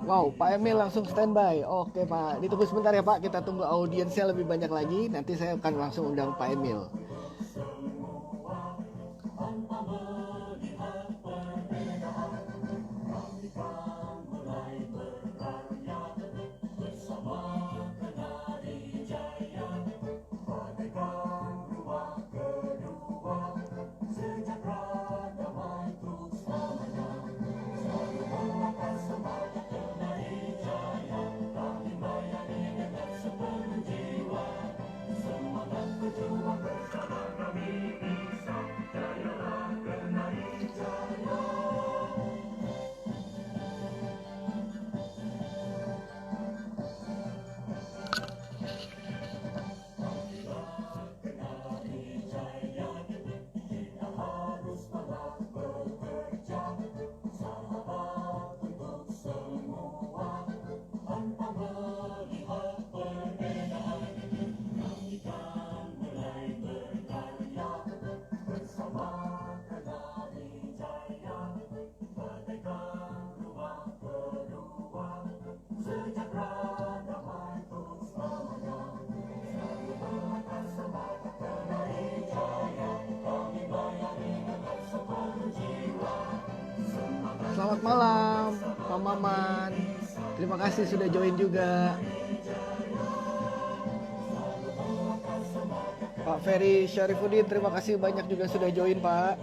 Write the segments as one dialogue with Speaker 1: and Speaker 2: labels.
Speaker 1: Wow, Pak Emil langsung standby. Oke Pak, ditunggu sebentar ya Pak. Kita tunggu audiensnya lebih banyak lagi. Nanti saya akan langsung undang Pak Emil. Selamat malam, Pak Maman. Terima kasih sudah join juga. Pak Ferry Syarifuddin, terima kasih banyak juga sudah join Pak.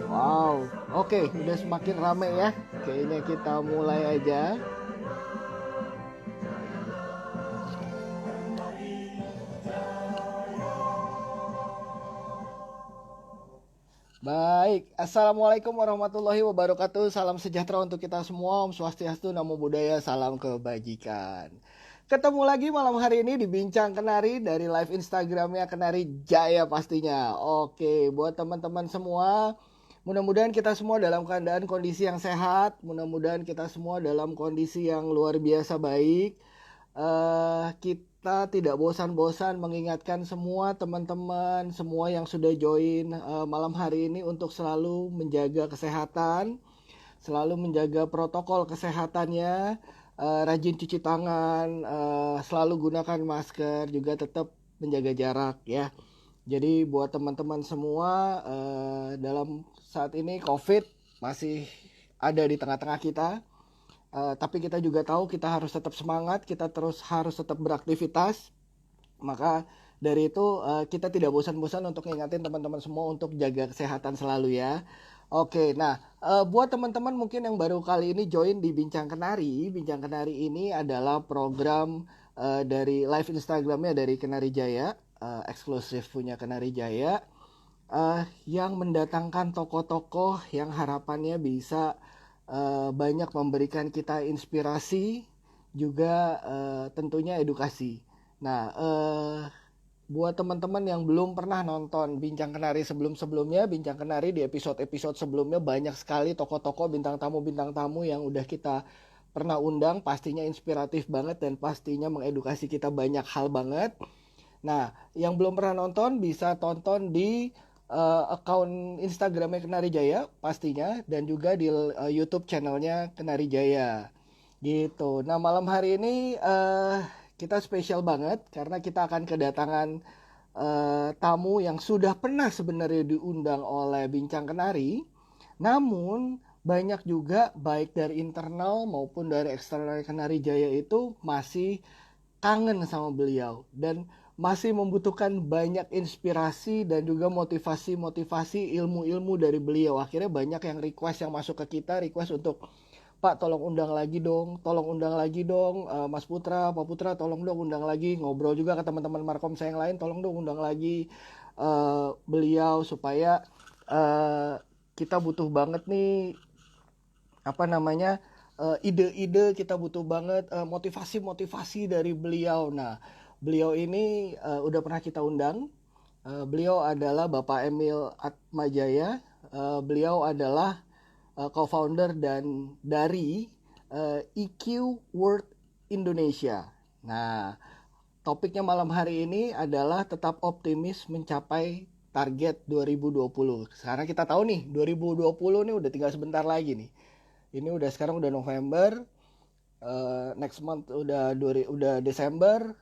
Speaker 1: Wow, oke, udah semakin rame ya. Kayaknya kita mulai aja. Baik, Assalamualaikum warahmatullahi wabarakatuh. Salam sejahtera untuk kita semua. Om Swastiastu, Namo Buddhaya, salam kebajikan. Ketemu lagi malam hari ini di Bincang Kenari dari live Instagramnya Kenari Jaya pastinya. Oke, buat teman-teman semua, mudah-mudahan kita semua dalam keadaan kondisi yang sehat. Mudah-mudahan kita semua dalam kondisi yang luar biasa baik. Kita tidak bosan-bosan mengingatkan semua teman-teman, semua yang sudah join malam hari ini untuk selalu menjaga kesehatan, selalu menjaga protokol kesehatannya, rajin cuci tangan, selalu gunakan masker, juga tetap menjaga jarak ya. Jadi buat teman-teman semua, dalam saat ini COVID masih ada di tengah-tengah kita. Tapi kita juga tahu kita harus tetap semangat, kita terus harus tetap beraktivitas. Maka dari itu kita tidak bosan-bosan untuk ngingatin teman-teman semua untuk jaga kesehatan selalu ya. Oke, nah buat teman-teman mungkin yang baru kali ini join di Bincang Kenari, Bincang Kenari ini adalah program dari live Instagramnya dari Kenari Jaya, eksklusif punya Kenari Jaya, yang mendatangkan tokoh-tokoh yang harapannya bisa banyak memberikan kita inspirasi, juga tentunya edukasi. Nah, buat teman-teman yang belum pernah nonton Bincang Kenari sebelum-sebelumnya, Bincang Kenari di episode-episode sebelumnya banyak sekali tokoh-tokoh bintang tamu yang udah kita pernah undang, pastinya inspiratif banget dan pastinya mengedukasi kita banyak hal banget. Nah, yang belum pernah nonton bisa tonton di account Instagramnya Kenari Jaya pastinya, dan juga di YouTube channelnya Kenari Jaya gitu. Nah, malam hari ini kita spesial banget karena kita akan kedatangan tamu yang sudah pernah sebenarnya diundang oleh Bincang Kenari, namun banyak juga baik dari internal maupun dari eksternal Kenari Jaya itu masih kangen sama beliau dan masih membutuhkan banyak inspirasi dan juga motivasi-motivasi ilmu-ilmu dari beliau. Akhirnya banyak yang request yang masuk ke kita, request untuk Pak tolong undang lagi dong, Mas Putra, Pak Putra tolong dong undang lagi, ngobrol juga ke teman-teman Markom saya yang lain, tolong dong undang lagi beliau supaya uh, kita butuh banget nih apa namanya ide-ide, kita butuh banget motivasi-motivasi dari beliau. Nah, beliau ini udah pernah kita undang. Beliau adalah Bapak Emil Atmajaya. Beliau adalah co-founder dan dari EQ World Indonesia. Nah, topiknya malam hari ini adalah tetap optimis mencapai target 2020. Sekarang kita tahu nih, 2020 nih udah tinggal sebentar lagi nih. Ini udah sekarang udah November, next month udah Desember,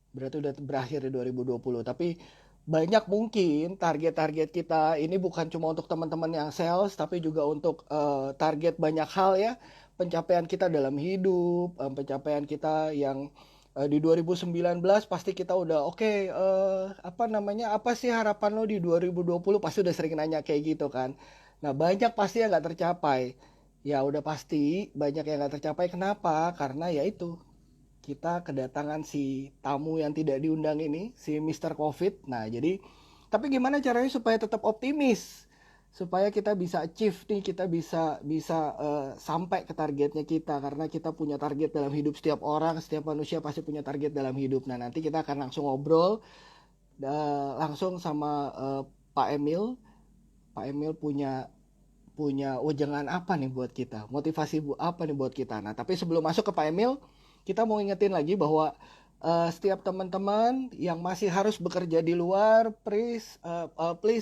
Speaker 1: berarti udah berakhir di 2020. Tapi banyak mungkin target-target kita ini bukan cuma untuk teman-teman yang sales, tapi juga untuk target banyak hal ya. Pencapaian kita dalam hidup, pencapaian kita yang di 2019 pasti kita udah oke, apa namanya, apa sih harapan lo di 2020, pasti udah sering nanya kayak gitu kan. Nah banyak pasti yang nggak tercapai. Ya udah pasti banyak yang nggak tercapai. Kenapa? Karena ya itu, kita kedatangan si tamu yang tidak diundang ini, si Mister Covid. Nah, jadi tapi gimana caranya supaya tetap optimis? Supaya kita bisa achieve nih, kita bisa bisa sampai ke targetnya kita, karena kita punya target dalam hidup. Setiap orang, setiap manusia pasti punya target dalam hidup. Nah, nanti kita akan langsung ngobrol langsung sama Pak Emil. Pak Emil punya punya wejangan apa nih buat kita, motivasi apa nih buat kita. Nah tapi sebelum masuk ke Pak Emil, kita mau ingetin lagi bahwa setiap teman-teman yang masih harus bekerja di luar, please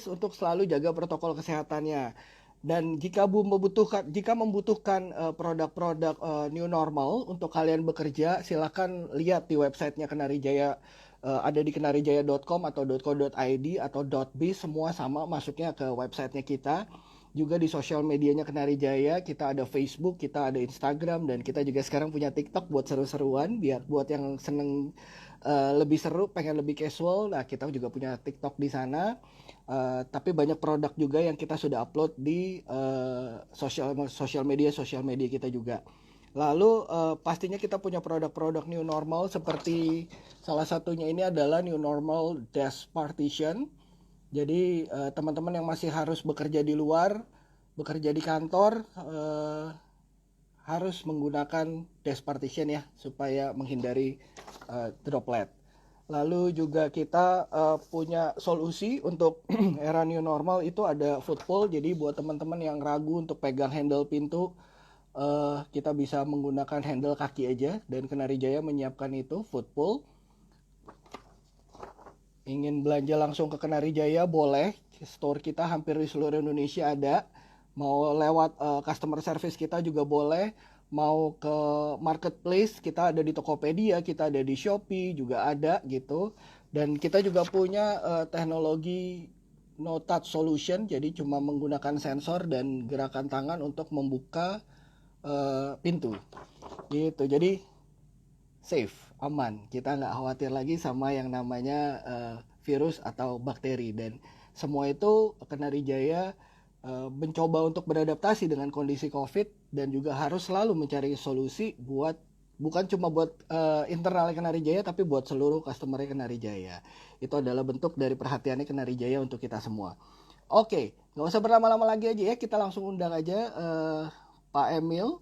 Speaker 1: untuk selalu jaga protokol kesehatannya. Dan jika membutuhkan produk-produk new normal untuk kalian bekerja, silakan lihat di websitenya Kenarijaya. Ada di kenarijaya.com atau .co.id atau .biz, semua sama masuknya ke websitenya kita. Juga di sosial medianya Kenarijaya, kita ada Facebook, kita ada Instagram, dan kita juga sekarang punya TikTok buat seru-seruan, biar buat yang seneng lebih seru, pengen lebih casual. Nah kita juga punya TikTok di sana. Tapi banyak produk juga yang kita sudah upload di sosial media kita juga. Lalu pastinya kita punya produk-produk new normal, seperti salah satunya ini adalah new normal desk partition. Jadi teman-teman yang masih harus bekerja di luar, bekerja di kantor, harus menggunakan desk partition ya, supaya menghindari droplet. Lalu juga kita punya solusi untuk era new normal, itu ada footpull. Jadi buat teman-teman yang ragu untuk pegang handle pintu, kita bisa menggunakan handle kaki aja, dan Kenarijaya menyiapkan itu, footpull. Ingin belanja langsung ke Kenarijaya boleh, store kita hampir di seluruh Indonesia ada. Mau lewat customer service kita juga boleh. Mau ke marketplace, kita ada di Tokopedia, kita ada di Shopee juga ada gitu. Dan kita juga punya teknologi no touch solution, jadi cuma menggunakan sensor dan gerakan tangan untuk membuka pintu gitu. Jadi safe, aman, kita nggak khawatir lagi sama yang namanya virus atau bakteri. Dan semua itu Kenarijaya mencoba untuk beradaptasi dengan kondisi COVID, dan juga harus selalu mencari solusi buat, bukan cuma buat internal Kenarijaya, tapi buat seluruh customer Kenarijaya. Itu adalah bentuk dari perhatiannya Kenarijaya untuk kita semua. Oke, nggak usah berlama-lama lagi aja ya, kita langsung undang aja Pak Emil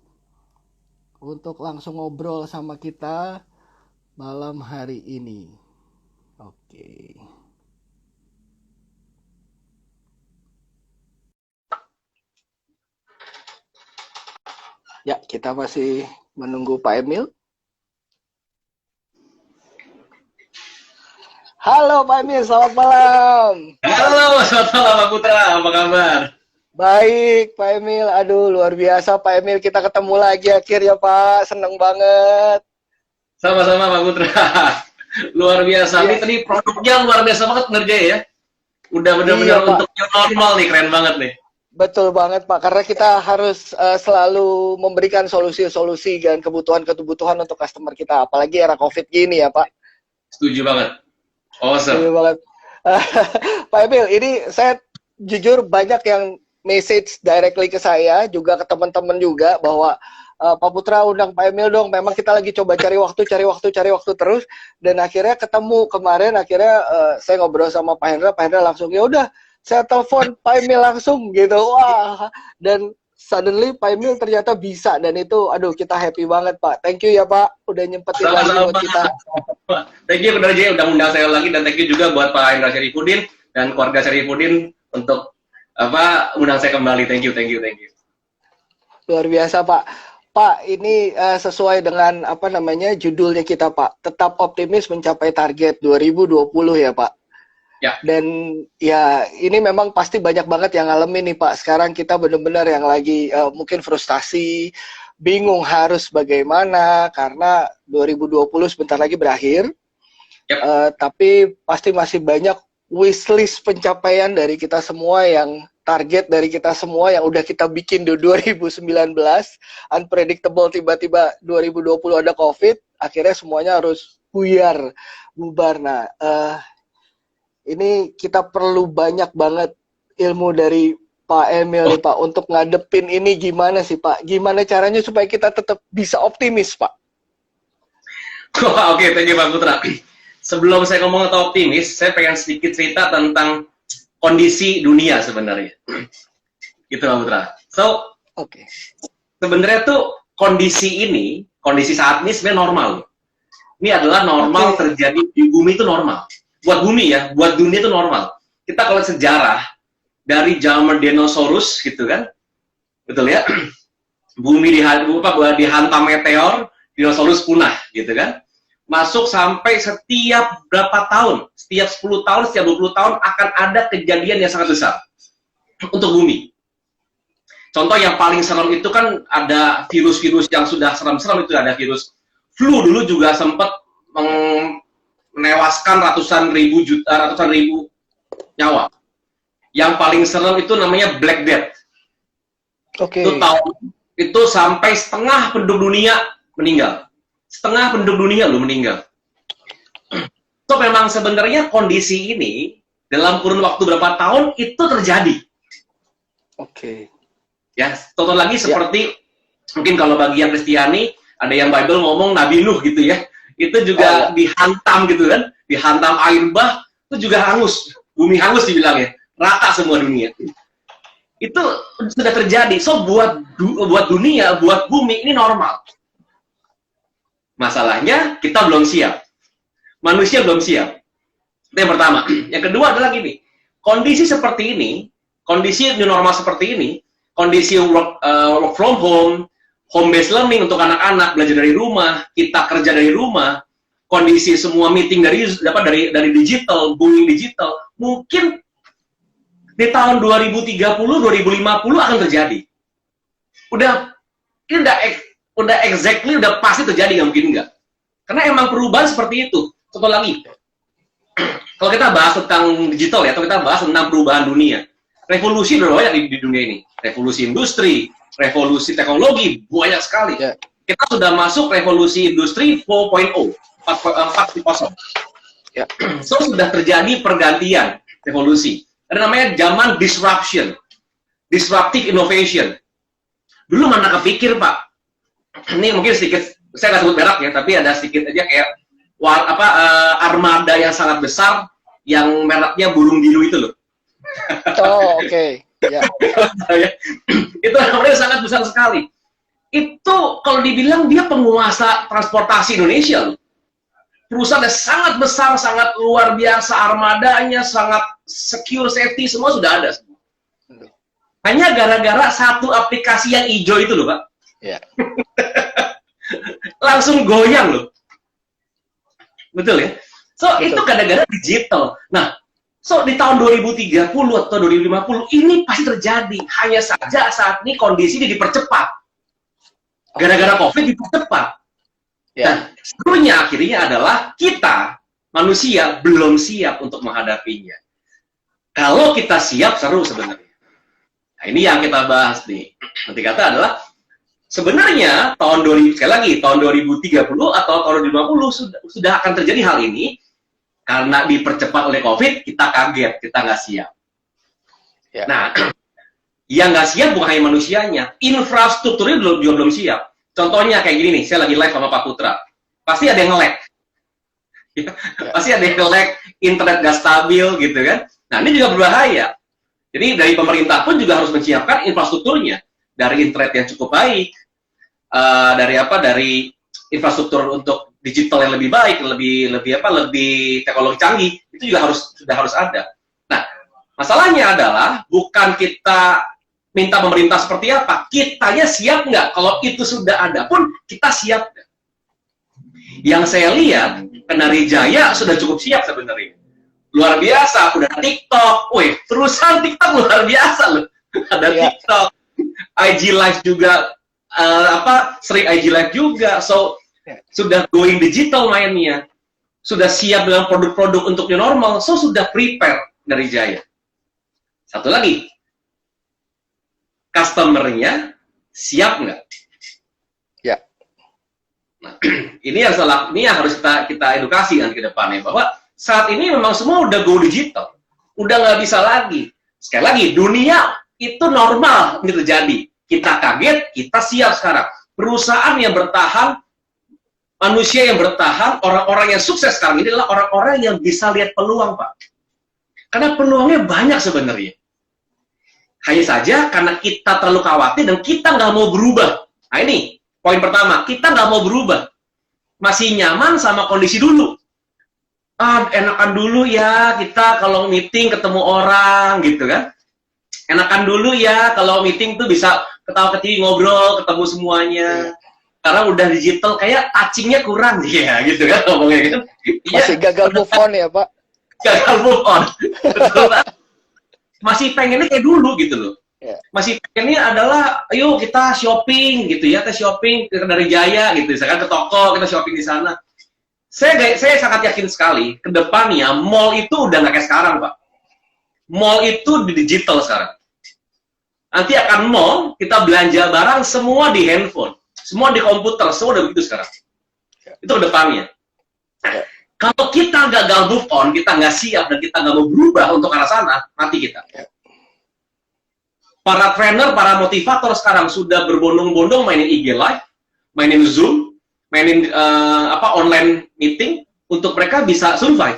Speaker 1: untuk langsung ngobrol sama kita malam hari ini. Oke. Ya, kita masih menunggu Pak Emil. Halo Pak Emil, selamat malam.
Speaker 2: Halo, selamat malam Pak Putra, apa kabar?
Speaker 1: Baik, Pak Emil. Aduh, luar biasa Pak Emil, kita ketemu lagi akhirnya Pak. Seneng banget.
Speaker 2: Sama-sama Pak Putra. Luar biasa. Ini
Speaker 1: Iya,
Speaker 2: tadi produknya luar biasa banget ngerjain ya. Udah
Speaker 1: iya
Speaker 2: benar-benar
Speaker 1: Pak.
Speaker 2: untuk new normal nih, keren banget nih.
Speaker 1: Betul banget Pak, karena kita harus selalu memberikan solusi-solusi dan kebutuhan-kebutuhan untuk customer kita, apalagi era COVID gini ya Pak.
Speaker 2: Setuju banget.
Speaker 1: Setuju
Speaker 2: Awesome.
Speaker 1: banget. Pak Emil, ini saya jujur banyak yang message directly ke saya, juga ke teman-teman juga, bahwa Pak Putra undang Pak Emil dong. Memang kita lagi coba cari waktu terus, dan akhirnya ketemu kemarin. Akhirnya saya ngobrol sama Pak Hendra langsung, ya udah saya telepon Pak Emil langsung gitu. Wah, dan suddenly Pak Emil ternyata bisa, dan itu aduh kita happy banget Pak. Thank you ya Pak, udah nyempetin lagi buat
Speaker 2: Sama-sama.
Speaker 1: kita.
Speaker 2: Thank you Kendra Jaya udah undang saya lagi, dan thank you juga buat Pak Indra Syarifudin dan keluarga Syarifudin untuk undang saya kembali. Thank you, thank you, thank you.
Speaker 1: Luar biasa Pak. Pak, ini sesuai dengan apa namanya judulnya kita Pak. Tetap optimis mencapai target 2020 ya Pak.
Speaker 2: Ya.
Speaker 1: Dan ya ini memang pasti banyak banget yang ngalamin nih Pak. Sekarang kita benar-benar yang lagi mungkin frustasi, bingung harus bagaimana karena 2020 sebentar lagi berakhir.
Speaker 2: Yap.
Speaker 1: Tapi pasti masih banyak wishlist pencapaian dari kita semua, yang target dari kita semua yang udah kita bikin di 2019, unpredictable, tiba-tiba 2020 ada COVID, akhirnya semuanya harus bubar. Nah, ini kita perlu banyak banget ilmu dari Pak Emil nih Pak, untuk ngadepin ini gimana sih Pak? Gimana caranya supaya kita tetap bisa optimis Pak?
Speaker 2: Oke, thank you Pak Putra. Sebelum saya ngomong atau optimis, saya pengen sedikit cerita tentang kondisi dunia sebenarnya. Gitu Pak Putra. So, sebenarnya tuh kondisi saat ini sebenarnya normal. Ini adalah normal terjadi di bumi, itu normal. Buat bumi ya, buat dunia itu normal. Kita kalau sejarah dari zaman dinosaurus gitu kan, betul ya, bumi dihantam meteor, dinosaurus punah gitu kan, masuk sampai setiap berapa tahun, setiap 10 tahun, setiap 20 tahun akan ada kejadian yang sangat besar untuk bumi. Contoh yang paling serem itu kan ada virus-virus yang sudah serem-serem, itu ada virus flu dulu juga sempat menewaskan ratusan ribu nyawa. Yang paling serem itu namanya Black Death. Itu sampai setengah penduduk dunia meninggal. Setengah penduduk dunia loh meninggal. So memang sebenarnya kondisi ini dalam kurun waktu berapa tahun itu terjadi. Ya, contoh lagi seperti mungkin kalau bagi yang Kristiani ada yang Bible ngomong Nabi Nuh gitu ya. Itu juga dihantam gitu kan, dihantam air bah, itu juga hangus, bumi hangus dibilangnya, rata semua dunia. Itu sudah terjadi. So buat dunia, buat bumi ini normal. Masalahnya kita belum siap, manusia belum siap. Itu yang pertama. Yang kedua adalah gini, kondisi seperti ini, kondisi new normal seperti ini, kondisi work from home based learning untuk anak-anak, belajar dari rumah, kita kerja dari rumah, kondisi semua meeting dari digital, booming digital, mungkin di tahun 2030, 2050 akan terjadi. Ini udah exactly, udah pasti terjadi, nggak mungkin nggak. Karena emang perubahan seperti itu. Contoh lagi, kalau kita bahas tentang digital ya, atau kita bahas tentang perubahan dunia, revolusi udah banyak di dunia ini. Revolusi industri, revolusi teknologi, banyak sekali. Kita sudah masuk revolusi industri 4.0, 4.0. So, sudah terjadi pergantian revolusi. Ada namanya zaman disruption, disruptive innovation. Dulu mana kepikir Pak, ini mungkin sedikit, saya nggak sebut merek ya, tapi ada sedikit aja kayak armada yang sangat besar, yang mereknya burung biru itu loh. Itu namanya sangat besar sekali. Itu kalau dibilang dia penguasa transportasi Indonesia loh. Perusahaannya sangat besar, sangat luar biasa, armadanya sangat secure, safety, semua sudah ada. Hanya gara-gara satu aplikasi yang hijau itu loh Pak. Langsung goyang loh. Betul ya? So, itu gara-gara digital. Nah, so di tahun 2030 atau 2050 ini pasti terjadi. Hanya saja saat ini kondisi ini dipercepat. Gara-gara COVID dipercepat. Dan seluruhnya akhirnya adalah kita, manusia, belum siap untuk menghadapinya. Kalau kita siap, seru sebenarnya. Nah, ini yang kita bahas nih. Nanti kata adalah, sebenarnya tahun 2030 atau tahun 2050 sudah akan terjadi hal ini. Karena dipercepat oleh COVID, kita kaget, kita nggak siap. Nah, yang nggak siap bukan hanya manusianya, infrastrukturnya juga belum siap. Contohnya kayak gini nih, saya lagi live sama Pak Putra. Pasti ada yang nge-lag. Pasti ada yang nge-lag, internet nggak stabil gitu kan. Nah, ini juga berbahaya. Jadi dari pemerintah pun juga harus menyiapkan infrastrukturnya. Dari internet yang cukup baik, dari infrastruktur untuk digital yang lebih baik, lebih teknologi canggih, itu juga sudah harus ada. Nah, masalahnya adalah bukan kita minta pemerintah seperti apa, kitanya siap nggak? Kalau itu sudah ada pun, kita siap nggak? Yang saya lihat, Kendari Jaya sudah cukup siap sebenarnya. luar biasa. Udah TikTok, wih, perusahaan TikTok luar biasa loh. Ada TikTok, IG Live juga, sering IG Live juga. So, sudah going digital mainnya. Sudah siap dengan produk-produk untuk new normal. So, sudah prepare dari Jaya. Satu lagi, customer-nya siap nggak?
Speaker 1: Ya.
Speaker 2: Nah, ini yang harus kita edukasi kan ke depannya, bahwa saat ini memang semua udah go digital, udah nggak bisa lagi. Sekali lagi, dunia itu normal ini terjadi. Kita kaget, kita siap sekarang. Perusahaan yang bertahan, manusia yang bertahan, orang-orang yang sukses sekarang ini adalah orang-orang yang bisa lihat peluang, Pak. Karena peluangnya banyak sebenarnya. Hanya saja karena kita terlalu khawatir dan kita nggak mau berubah. Nah ini, poin pertama, kita nggak mau berubah. Masih nyaman sama kondisi dulu. Enakan dulu ya kita kalau meeting ketemu orang gitu kan. Enakan dulu ya kalau meeting tuh bisa ketawa-ketiwi, ngobrol, ketemu semuanya. Karena udah digital kayak touching-nya kurang ya gitu kan ngomongnya kan.
Speaker 1: Masih gagal move on ya, Pak?
Speaker 2: Gagal move on. Betul, Pak. Masih pengennya kayak dulu gitu loh. Masih pengennya adalah ayo kita shopping gitu ya, kita shopping dari Jaya gitu, misalkan ke toko kita shopping di sana. Saya sangat yakin sekali ke depannya mall itu udah nggak kayak sekarang, Pak. Mall itu di digital sekarang. Nanti akan mall kita belanja barang semua di handphone, semua di komputer, semua udah begitu sekarang. Itu ke depannya. Kalau kita gagal move on, kita nggak siap dan kita nggak mau berubah untuk arah sana, mati kita. Para trainer, para motivator sekarang sudah berbondong-bondong mainin IG Live, mainin Zoom, mainin online meeting untuk mereka bisa survive.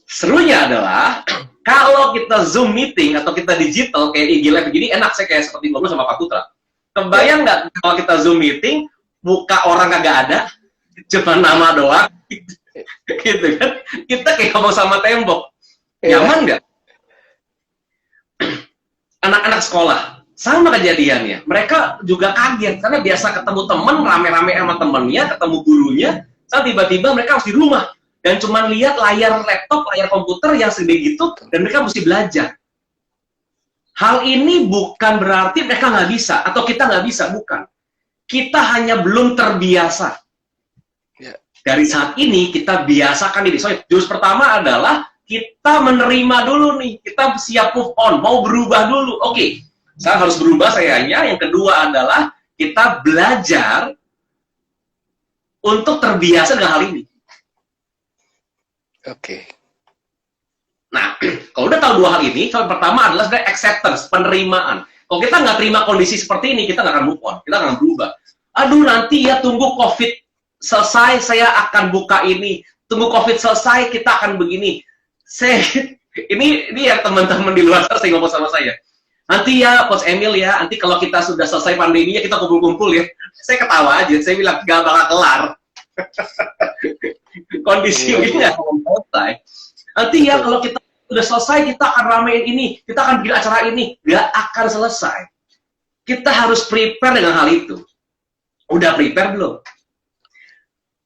Speaker 2: Serunya adalah kalau kita Zoom meeting atau kita digital kayak IG Live begini enak, saya kayak seperti ngobrol sama Pak Putra. Kebayang nggak kalau kita Zoom meeting, muka orang kagak ada, cuma nama doang, gitu kan? Kita kayak ngomong sama tembok, nyaman nggak? Anak-anak sekolah sama kejadiannya, mereka juga kaget karena biasa ketemu temen, rame-rame sama temennya, ketemu gurunya, saat tiba-tiba mereka harus di rumah dan cuma lihat layar laptop, layar komputer yang segede gitu, dan mereka mesti belajar. Hal ini bukan berarti mereka nggak bisa atau kita nggak bisa, bukan. Kita hanya belum terbiasa. Dari saat ini kita biasakan diri. So, jurus pertama adalah kita menerima dulu nih. Kita siap move on, mau berubah dulu. Oke, saya harus berubah sayanya. Yang kedua adalah kita belajar untuk terbiasa dengan hal ini. Oke. Nah, kalau udah tahu dua hal ini, yang pertama adalah sebenarnya acceptance, penerimaan. Kalau kita nggak terima kondisi seperti ini, kita nggak akan move on, kita nggak akan berubah. Aduh, nanti ya tunggu COVID selesai, saya akan buka ini. Tunggu COVID selesai, kita akan begini. Ini ya teman-teman di luar sana ngomong sama saya. Nanti ya, Coach Emil ya, nanti kalau kita sudah selesai pandeminya, kita kumpul-kumpul ya. Saya ketawa aja, saya bilang, gak bakal kelar. Kondisi ini nggak akan selesai. Nanti ya, kalau kita sudah selesai, kita akan ramein ini, kita akan bikin acara ini. Gak akan selesai. Kita harus prepare dengan hal itu. Udah prepare belum?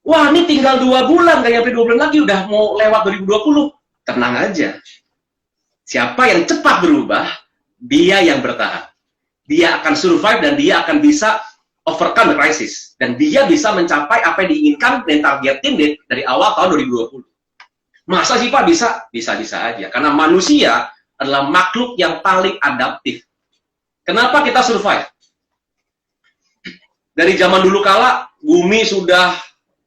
Speaker 2: Wah, ini tinggal 2 bulan, gak nyampe 2 bulan lagi, udah mau lewat 2020. Tenang aja. Siapa yang cepat berubah, dia yang bertahan. Dia akan survive dan dia akan bisa overcome the crisis. Dan dia bisa mencapai apa yang diinginkan dan targetin dari awal tahun 2020. Masa sih Pak bisa? Bisa-bisa aja. Karena manusia adalah makhluk yang paling adaptif. Kenapa kita survive? Dari zaman dulu kala, bumi sudah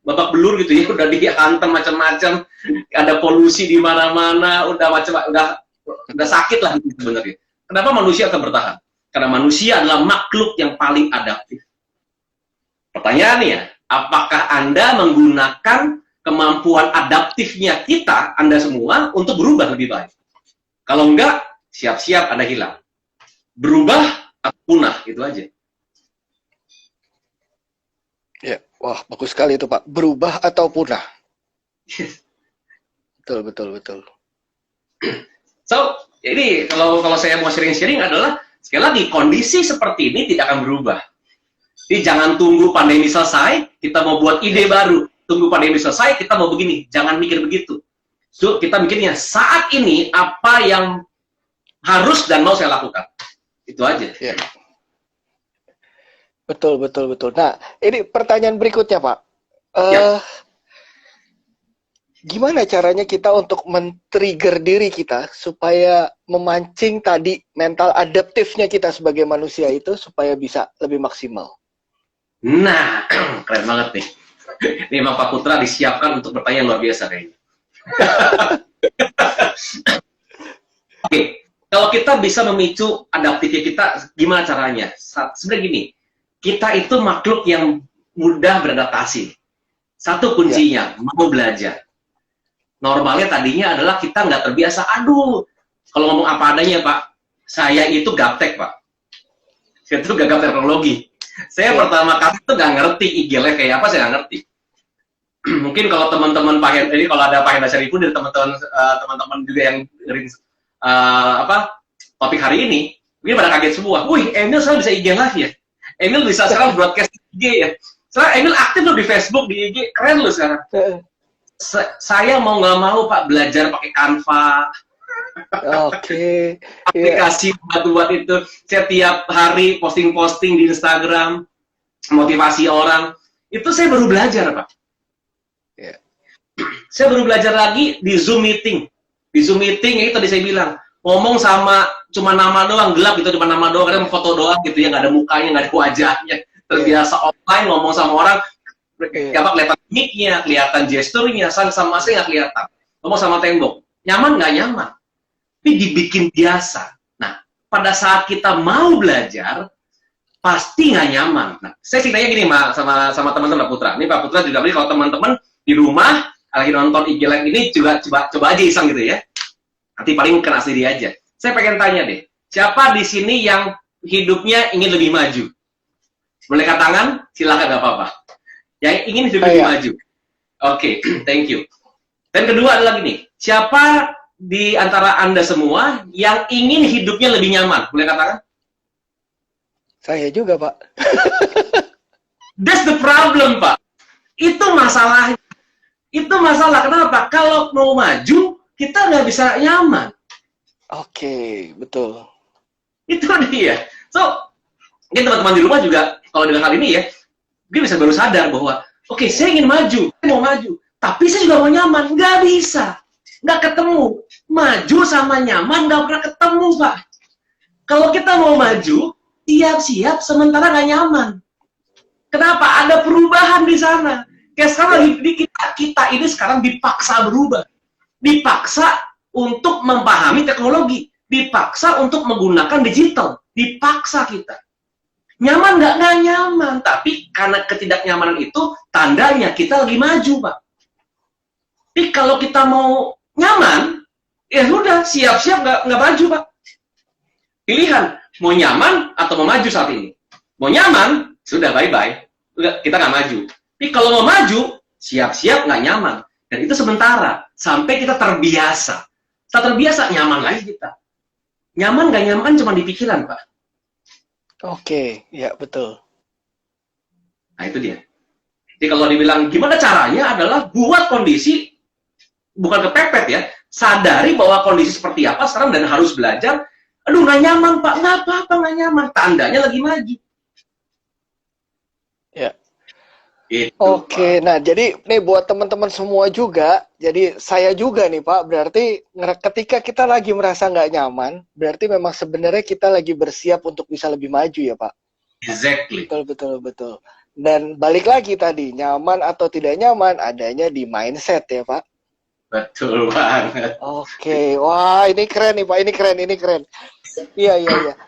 Speaker 2: babak belur gitu ya, udah dihantam macam-macam, ada polusi di mana-mana, udah sakit lah sebenarnya. Kenapa manusia akan bertahan? Karena manusia adalah makhluk yang paling adaptif. Pertanyaannya, apakah Anda menggunakan kemampuan adaptifnya kita, Anda semua, untuk berubah lebih baik? Kalau enggak, siap-siap Anda hilang. Berubah atau punah, itu aja.
Speaker 1: Ya, wah bagus sekali itu Pak. Berubah atau punah. Betul.
Speaker 2: So, jadi kalau saya mau sharing-sharing adalah sekali lagi kondisi seperti ini tidak akan berubah. Jadi jangan tunggu pandemi selesai, kita mau buat ide baru. Tunggu pandemi selesai, kita mau begini. Jangan mikir begitu. So, kita mikirnya saat ini apa yang harus dan mau saya lakukan. Itu aja.
Speaker 1: Ya. Betul, betul, betul. Nah, ini pertanyaan berikutnya, Pak.
Speaker 2: Ya.
Speaker 1: Gimana caranya kita untuk men-trigger diri kita supaya memancing tadi mental adaptifnya kita sebagai manusia itu supaya bisa lebih maksimal?
Speaker 2: Nah, keren banget nih. Ini memang Pak Putra disiapkan untuk bertanya yang luar biasa kayaknya. Oke, kalau kita bisa memicu adaptifnya kita, gimana caranya? Sebenarnya gini, kita itu makhluk yang mudah beradaptasi. Satu kuncinya, mau belajar. Normalnya tadinya adalah kita nggak terbiasa. Aduh, kalau ngomong apa adanya Pak, saya itu gaptek Pak. Saya itu gagap teknologi. Saya pertama kali itu nggak ngerti IG Live kayak apa, saya nggak ngerti. Mungkin kalau teman-teman Pak Hendra, ini kalau ada Pak Hendra Syarifudin dari teman-teman juga yang dengerin topik hari ini, mungkin pada kaget semua. Wih, Emil sekarang bisa IG Live ya? Emil bisa sekarang broadcast IG ya? Sekarang Emil aktif loh di Facebook, di IG, keren loh sekarang. Saya mau nggak mau Pak belajar pakai Canva.
Speaker 1: Oke.
Speaker 2: Aplikasi buat itu. Saya tiap hari posting-posting di Instagram, motivasi orang. Itu saya baru belajar Pak. Saya baru belajar lagi di Zoom meeting. Di Zoom meeting itu tadi saya bilang, ngomong sama cuma nama doang, gelap gitu, cuma nama doang, kadang foto doang gitu ya, nggak ada mukanya, nggak ada wajahnya. Terbiasa offline ngomong sama orang, kelihatan mic-nya, kelihatan gesturnya, sama saya nggak kelihatan. Ngomong sama tembok, nyaman nggak nyaman, tapi dibikin biasa. Nah, pada saat kita mau belajar, pasti nggak nyaman. Nah, saya ceritanya gini sama teman-teman Pak Putra. Ini Pak Putra juga beli kalau teman-teman di rumah lagi nonton IG Live ini juga coba aja iseng gitu ya. Nanti paling kena sendiri aja. Saya pengen tanya deh, siapa di sini yang hidupnya ingin lebih maju? Boleh angkat tangan? Silakan, nggak apa-apa. Yang ingin hidup lebih maju. Oke, thank you. Dan kedua adalah gini, siapa di antara Anda semua yang ingin hidupnya lebih nyaman? Boleh angkat tangan?
Speaker 1: Saya juga, Pak.
Speaker 2: That's the problem, Pak. Itu masalahnya. Itu masalah. Kenapa? Kalau mau maju, kita nggak bisa nyaman.
Speaker 1: Oke, betul.
Speaker 2: Itu dia. So, mungkin teman-teman di rumah juga, kalau dengan hal ini ya, dia bisa baru sadar bahwa, oke, saya ingin maju, saya mau maju, tapi saya juga mau nyaman. Nggak bisa. Nggak ketemu. Maju sama nyaman nggak pernah ketemu, Pak. Kalau kita mau maju, siap-siap sementara nggak nyaman. Kenapa? Ada perubahan di sana. Kayak sekarang kita ini sekarang dipaksa berubah. Dipaksa untuk memahami teknologi. Dipaksa untuk menggunakan digital. Dipaksa kita. Nyaman nggak nyaman. Tapi karena ketidaknyamanan itu, tandanya kita lagi maju, Pak. Tapi kalau kita mau nyaman, ya sudah, siap-siap nggak maju, Pak. Pilihan, mau nyaman atau mau maju saat ini. Mau nyaman, sudah bye-bye. Kita nggak maju. Tapi kalau mau maju, siap-siap nggak nyaman. Dan itu sementara, sampai kita terbiasa. Setelah terbiasa, nyaman lagi kita. Nyaman nggak nyaman cuma di pikiran, Pak.
Speaker 1: Oke, ya betul.
Speaker 2: Nah, itu dia. Jadi kalau dibilang, gimana caranya adalah buat kondisi, bukan kepepet ya, sadari bahwa kondisi seperti apa sekarang dan harus belajar. Aduh, nggak nyaman, Pak. Nggak apa-apa, nggak nyaman. Tandanya lagi maju.
Speaker 1: Ya.
Speaker 2: Gitu,
Speaker 1: Oke,
Speaker 2: Pak.
Speaker 1: nah jadi nih buat teman-teman semua juga, jadi saya juga nih Pak, berarti ketika kita lagi merasa nggak nyaman, berarti memang sebenarnya kita lagi bersiap untuk bisa lebih maju ya Pak.
Speaker 2: Exactly.
Speaker 1: Betul, betul, betul. Dan balik lagi tadi, nyaman atau tidak nyaman, adanya di mindset ya Pak.
Speaker 2: Betul banget.
Speaker 1: Oke, wah ini keren nih Pak, ini keren. Iya.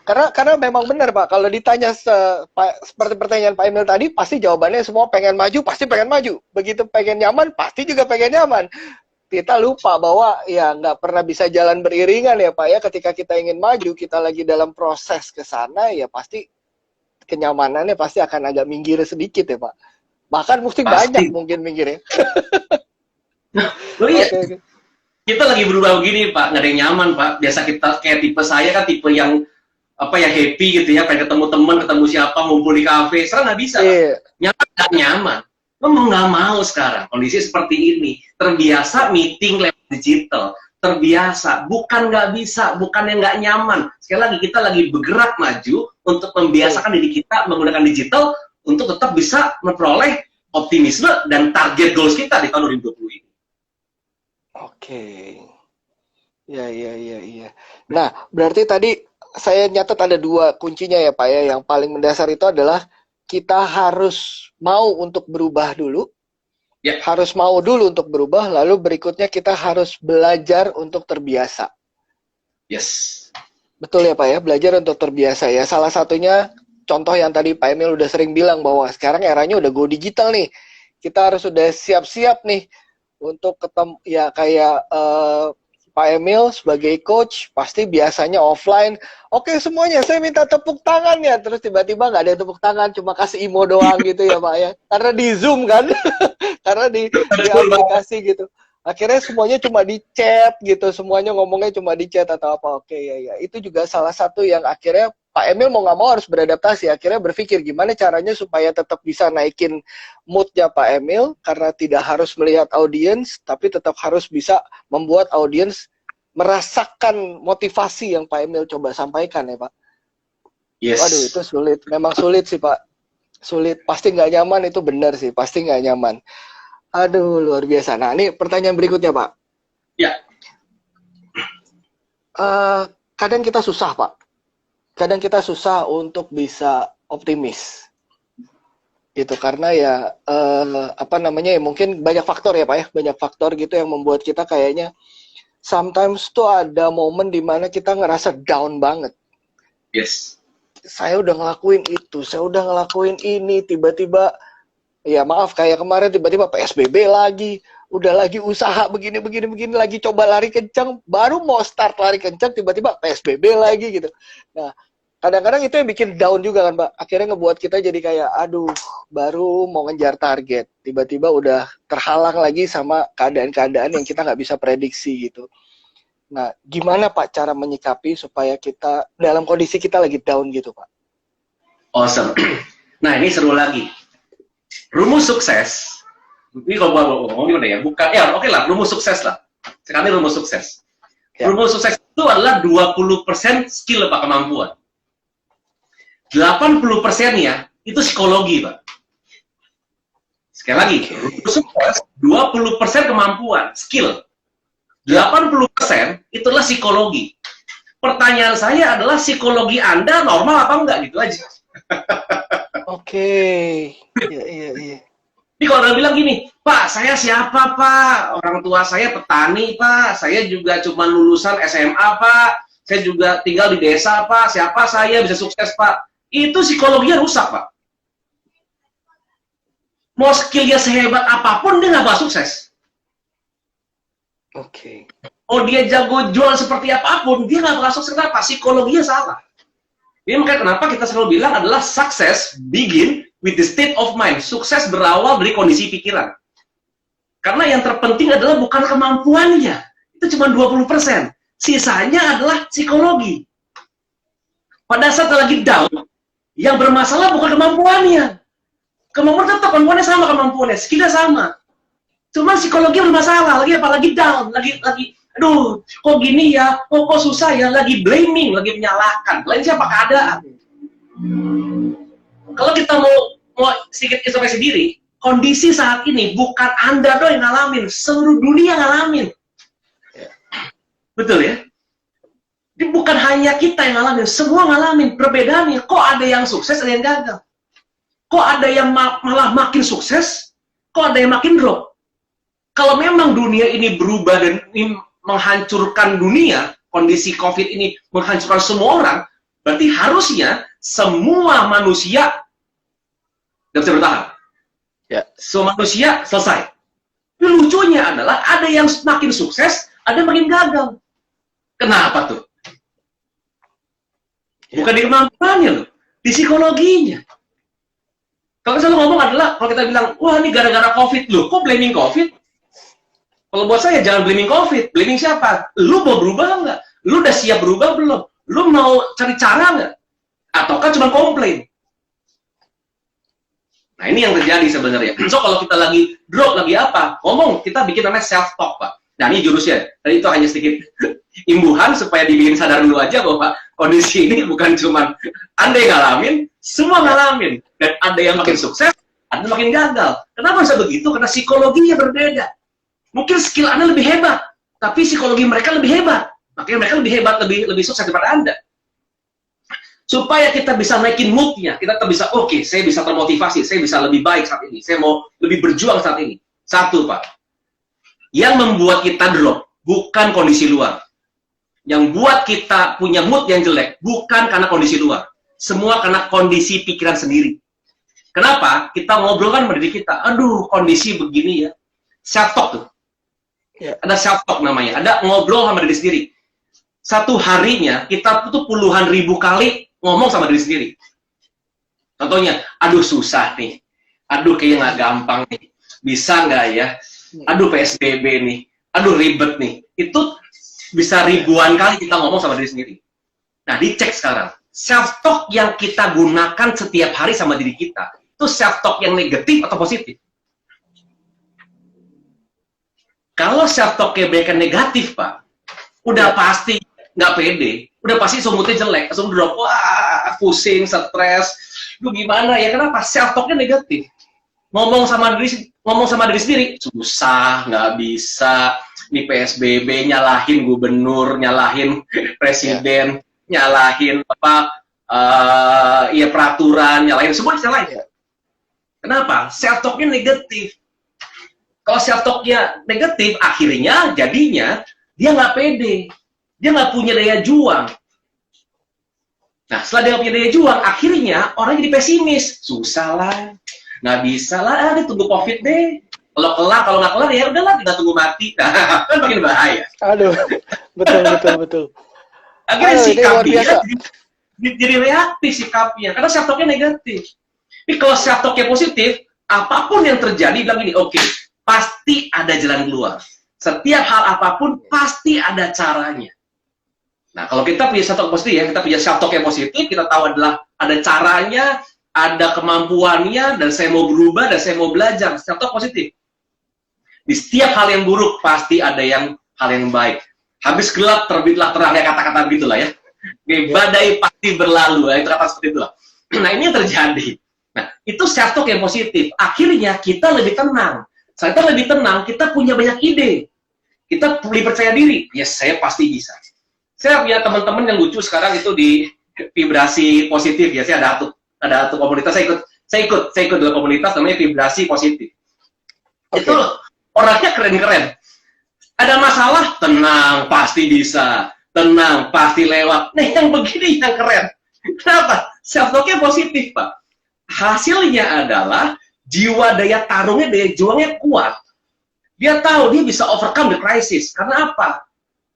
Speaker 1: Karena memang benar Pak, kalau ditanya seperti pertanyaan Pak Emil tadi, pasti jawabannya semua pengen maju, pasti pengen maju. Begitu pengen nyaman, pasti juga pengen nyaman. Kita lupa bahwa ya nggak pernah bisa jalan beriringan ya Pak ya. Ketika kita ingin maju, kita lagi dalam proses ke sana, ya pasti kenyamanannya pasti akan agak minggir sedikit ya Pak. Bahkan mesti banyak mungkin minggirnya.
Speaker 2: Loh iya.
Speaker 1: Okay.
Speaker 2: Kita lagi berubah begini Pak, nggak ada yang nyaman Pak. Biasa kita kayak tipe saya kan tipe yang apa ya, happy gitu ya, pengen ketemu teman, ketemu siapa, ngumpul di kafe. Sekarang nggak bisa.
Speaker 1: Yeah.
Speaker 2: Nyaman nggak nyaman. Memang nggak mau sekarang kondisi seperti ini. Terbiasa meeting lewat digital, terbiasa, bukan nggak bisa, bukan yang nggak nyaman. Sekali lagi, kita lagi bergerak maju untuk membiasakan diri kita menggunakan digital untuk tetap bisa memperoleh optimisme dan target goals kita di tahun 2020 ini.
Speaker 1: Oke. Ya, ya. Nah, berarti tadi saya nyatet ada 2 kuncinya ya Pak ya. Yang paling mendasar itu adalah kita harus mau untuk berubah dulu.
Speaker 2: Ya.
Speaker 1: Harus mau dulu untuk berubah, lalu berikutnya kita harus belajar untuk terbiasa.
Speaker 2: Yes.
Speaker 1: Betul ya Pak ya, belajar untuk terbiasa ya. Salah satunya contoh yang tadi Pak Emil udah sering bilang bahwa sekarang eranya udah go digital nih. Kita harus sudah siap-siap nih untuk ketemu ya kayak Pak Emil sebagai coach pasti biasanya offline. Oke semuanya saya minta tepuk tangan ya. Terus tiba-tiba nggak ada tepuk tangan, cuma kasih imo doang gitu ya Pak ya. Karena di Zoom kan, karena di aplikasi gitu. Akhirnya semuanya cuma di chat gitu, semuanya ngomongnya cuma di chat atau apa. Oke ya. Itu juga salah satu yang akhirnya Pak Emil mau nggak mau harus beradaptasi. Akhirnya berpikir gimana caranya supaya tetap bisa naikin moodnya Pak Emil, karena tidak harus melihat audiens, tapi tetap harus bisa membuat audiens merasakan motivasi yang Pak Emil coba sampaikan ya Pak.
Speaker 2: Yes.
Speaker 1: Waduh itu sulit, memang sulit sih Pak. Sulit, pasti nggak nyaman, itu benar sih, pasti nggak nyaman. Aduh luar biasa. Nah ini pertanyaan berikutnya Pak.
Speaker 2: Ya.
Speaker 1: Kadang kita susah Pak. Kadang kita susah untuk bisa optimis gitu karena ya apa namanya ya mungkin banyak faktor ya Pak ya, banyak faktor gitu yang membuat kita kayaknya sometimes tuh ada momen dimana kita ngerasa down banget.
Speaker 2: Yes.
Speaker 1: Saya udah ngelakuin itu, saya udah ngelakuin ini, tiba-tiba ya maaf kayak kemarin tiba-tiba PSBB lagi, udah lagi usaha begini lagi coba lari kencang, baru mau start lari kencang tiba-tiba PSBB lagi gitu. Nah, kadang-kadang itu yang bikin down juga kan, Pak. Akhirnya ngebuat kita jadi kayak aduh, baru mau ngejar target, tiba-tiba udah terhalang lagi sama keadaan-keadaan yang kita nggak bisa prediksi gitu. Nah, gimana Pak cara menyikapi supaya kita dalam kondisi kita lagi down gitu, Pak?
Speaker 2: Awesome. Nah, ini seru lagi. Rumus sukses, ini kalau ngomong gimana ya? Bukan, ya oke lah, rumus sukses lah. Sekarang ini rumus sukses. Ya. Rumus sukses itu adalah 20% skill Pak, kemampuan. 80%-nya itu psikologi, Pak. Sekali lagi, rumus sukses 20% kemampuan, skill. 80% itu adalah psikologi. Pertanyaan saya adalah psikologi Anda normal apa enggak gitu aja.
Speaker 1: Oke. Iya.
Speaker 2: Jadi kalau orang bilang gini, Pak, saya siapa, Pak? Orang tua saya petani, Pak. Saya juga cuma lulusan SMA, Pak. Saya juga tinggal di desa, Pak. Siapa saya bisa sukses, Pak? Itu psikologinya rusak, Pak. Mau skillnya sehebat apapun, dia nggak bakal sukses.
Speaker 1: Oke.
Speaker 2: Oh, dia jago jual seperti apapun, dia nggak bakal sukses. Kenapa? Psikologinya salah. Ini makanya kenapa kita selalu bilang adalah success begin with the state of mind. Sukses berawal dari kondisi pikiran. Karena yang terpenting adalah bukan kemampuannya. Itu cuma 20%. Sisanya adalah psikologi. Pada saat lagi down, yang bermasalah bukan kemampuannya. Kemampuan tetap, kemampuannya sama kemampuannya, skillnya sama. Cuma psikologi bermasalah, lagi down, lagi aduh, kok gini ya, kok susah ya, lagi blaming, lagi menyalahkan. Lain siapa keadaan? Kalau kita mau sedikit introspeksi diri, kondisi saat ini bukan Anda doang yang ngalamin, seluruh dunia ngalamin. Betul ya? Jadi bukan hanya kita yang ngalamin, semua ngalamin. Perbedaannya, kok ada yang sukses, ada yang gagal. Kok ada yang malah makin sukses, kok ada yang makin drop. Kalau memang dunia ini berubah dan ini menghancurkan dunia, kondisi COVID ini menghancurkan semua orang, berarti harusnya semua manusia nggak bisa bertahan.
Speaker 1: Ya.
Speaker 2: Semua manusia selesai. Tapi lucunya adalah ada yang makin sukses, ada yang makin gagal. Kenapa tuh? Bukan di kemampuannya loh, di psikologinya. Kalau saya ngomong adalah, kalau kita bilang, wah ini gara-gara COVID loh, kok blaming COVID? Kalau buat saya jangan blaming COVID, blaming siapa? Lu mau berubah nggak? Lu udah siap berubah belum? Lu mau cari cara nggak? Ataukah cuma komplain? Nah ini yang terjadi sebenarnya. So kalau kita lagi drop, lagi apa? Ngomong, kita bikin namanya self-talk, Pak. Nah, ini jurusnya. Tadi itu hanya sedikit imbuhan supaya dibikin sadar dulu aja bahwa kondisi ini bukan cuma Anda yang ngalamin, semua ngalamin. Dan ada yang makin sukses, ada yang makin gagal. Kenapa bisa begitu? Karena psikologinya berbeda. Mungkin skill Anda lebih hebat, tapi psikologi mereka lebih hebat. Makanya mereka lebih hebat, lebih sukses daripada Anda. Supaya kita bisa naikin mood-nya, kita bisa, oke, saya bisa termotivasi, saya bisa lebih baik saat ini, saya mau lebih berjuang saat ini. Satu, Pak. Yang membuat kita drop, bukan kondisi luar. Yang buat kita punya mood yang jelek, bukan karena kondisi luar. Semua karena kondisi pikiran sendiri. Kenapa? Kita ngobrol kan sama diri kita, aduh, kondisi begini ya. Self-talk tuh. Ya. Ada self-talk namanya, ada ngobrol sama diri sendiri. Satu harinya, kita tuh puluhan ribu kali ngomong sama diri sendiri. Contohnya, aduh susah nih. Aduh kayaknya nggak gampang nih. Bisa nggak ya? Aduh PSBB nih. Aduh ribet nih. Itu bisa ribuan kali kita ngomong sama diri sendiri. Nah, dicek sekarang. Self-talk yang kita gunakan setiap hari sama diri kita, itu self-talk yang negatif atau positif? Kalau self-talk-nya banyak negatif, Pak, udah pasti nggak pede, udah pasti moodnya jelek, langsung drop, wah, pusing, stres, lu gimana ya, kenapa? Self-talk-nya negatif. Ngomong sama diri sendiri, susah, nggak bisa, nih PSBB, nyalahin gubernur, nyalahin presiden, nyalahin ya peraturan, nyalahin, semua nyalahin. Kenapa? Self-talk-nya negatif. Kalau self-talk-nya negatif, akhirnya, jadinya, dia nggak pede. Dia nggak punya daya juang. Nah, setelah dia punya daya juang, akhirnya orang jadi pesimis. Susah lah, nggak bisa lah, tunggu COVID deh. Kalau nggak kelar, ya udahlah, tinggal tunggu mati. Kan makin bahaya.
Speaker 1: Aduh, betul.
Speaker 2: Akhirnya sikapnya jadi reaktif sikapnya, karena self-talk-nya negatif. Tapi kalau self-talk-nya positif, apapun yang terjadi, bilang gini, oke, pasti ada jalan keluar. Setiap hal apapun, pasti ada caranya. Nah, kalau kita punya self-talk positif ya, kita punya self-talk yang positif, kita tahu adalah ada caranya, ada kemampuannya, dan saya mau berubah, dan saya mau belajar. Self-talk positif. Di setiap hal yang buruk, pasti ada hal yang baik. Habis gelap, terbitlah terang, ya kata-kata begitulah ya. Badai pasti berlalu, ya, itu kata seperti itulah. Nah, ini yang terjadi. Nah, itu self-talk yang positif. Akhirnya, kita lebih tenang. Saat kita lebih tenang, kita punya banyak ide. Kita lebih percaya diri. Yes, saya pasti bisa. Saya punya teman-teman yang lucu sekarang itu di vibrasi positif ya. Saya ada satu komunitas, saya ikut dalam komunitas namanya vibrasi positif. Okay. Itu orangnya keren-keren. Ada masalah, tenang, pasti bisa. Tenang, pasti lewat. Nah, yang begini yang keren. Kenapa? Self-talk-nya positif, Pak. Hasilnya adalah jiwa daya tarungnya, daya juangnya kuat. Dia tahu dia bisa overcome the crisis. Karena apa?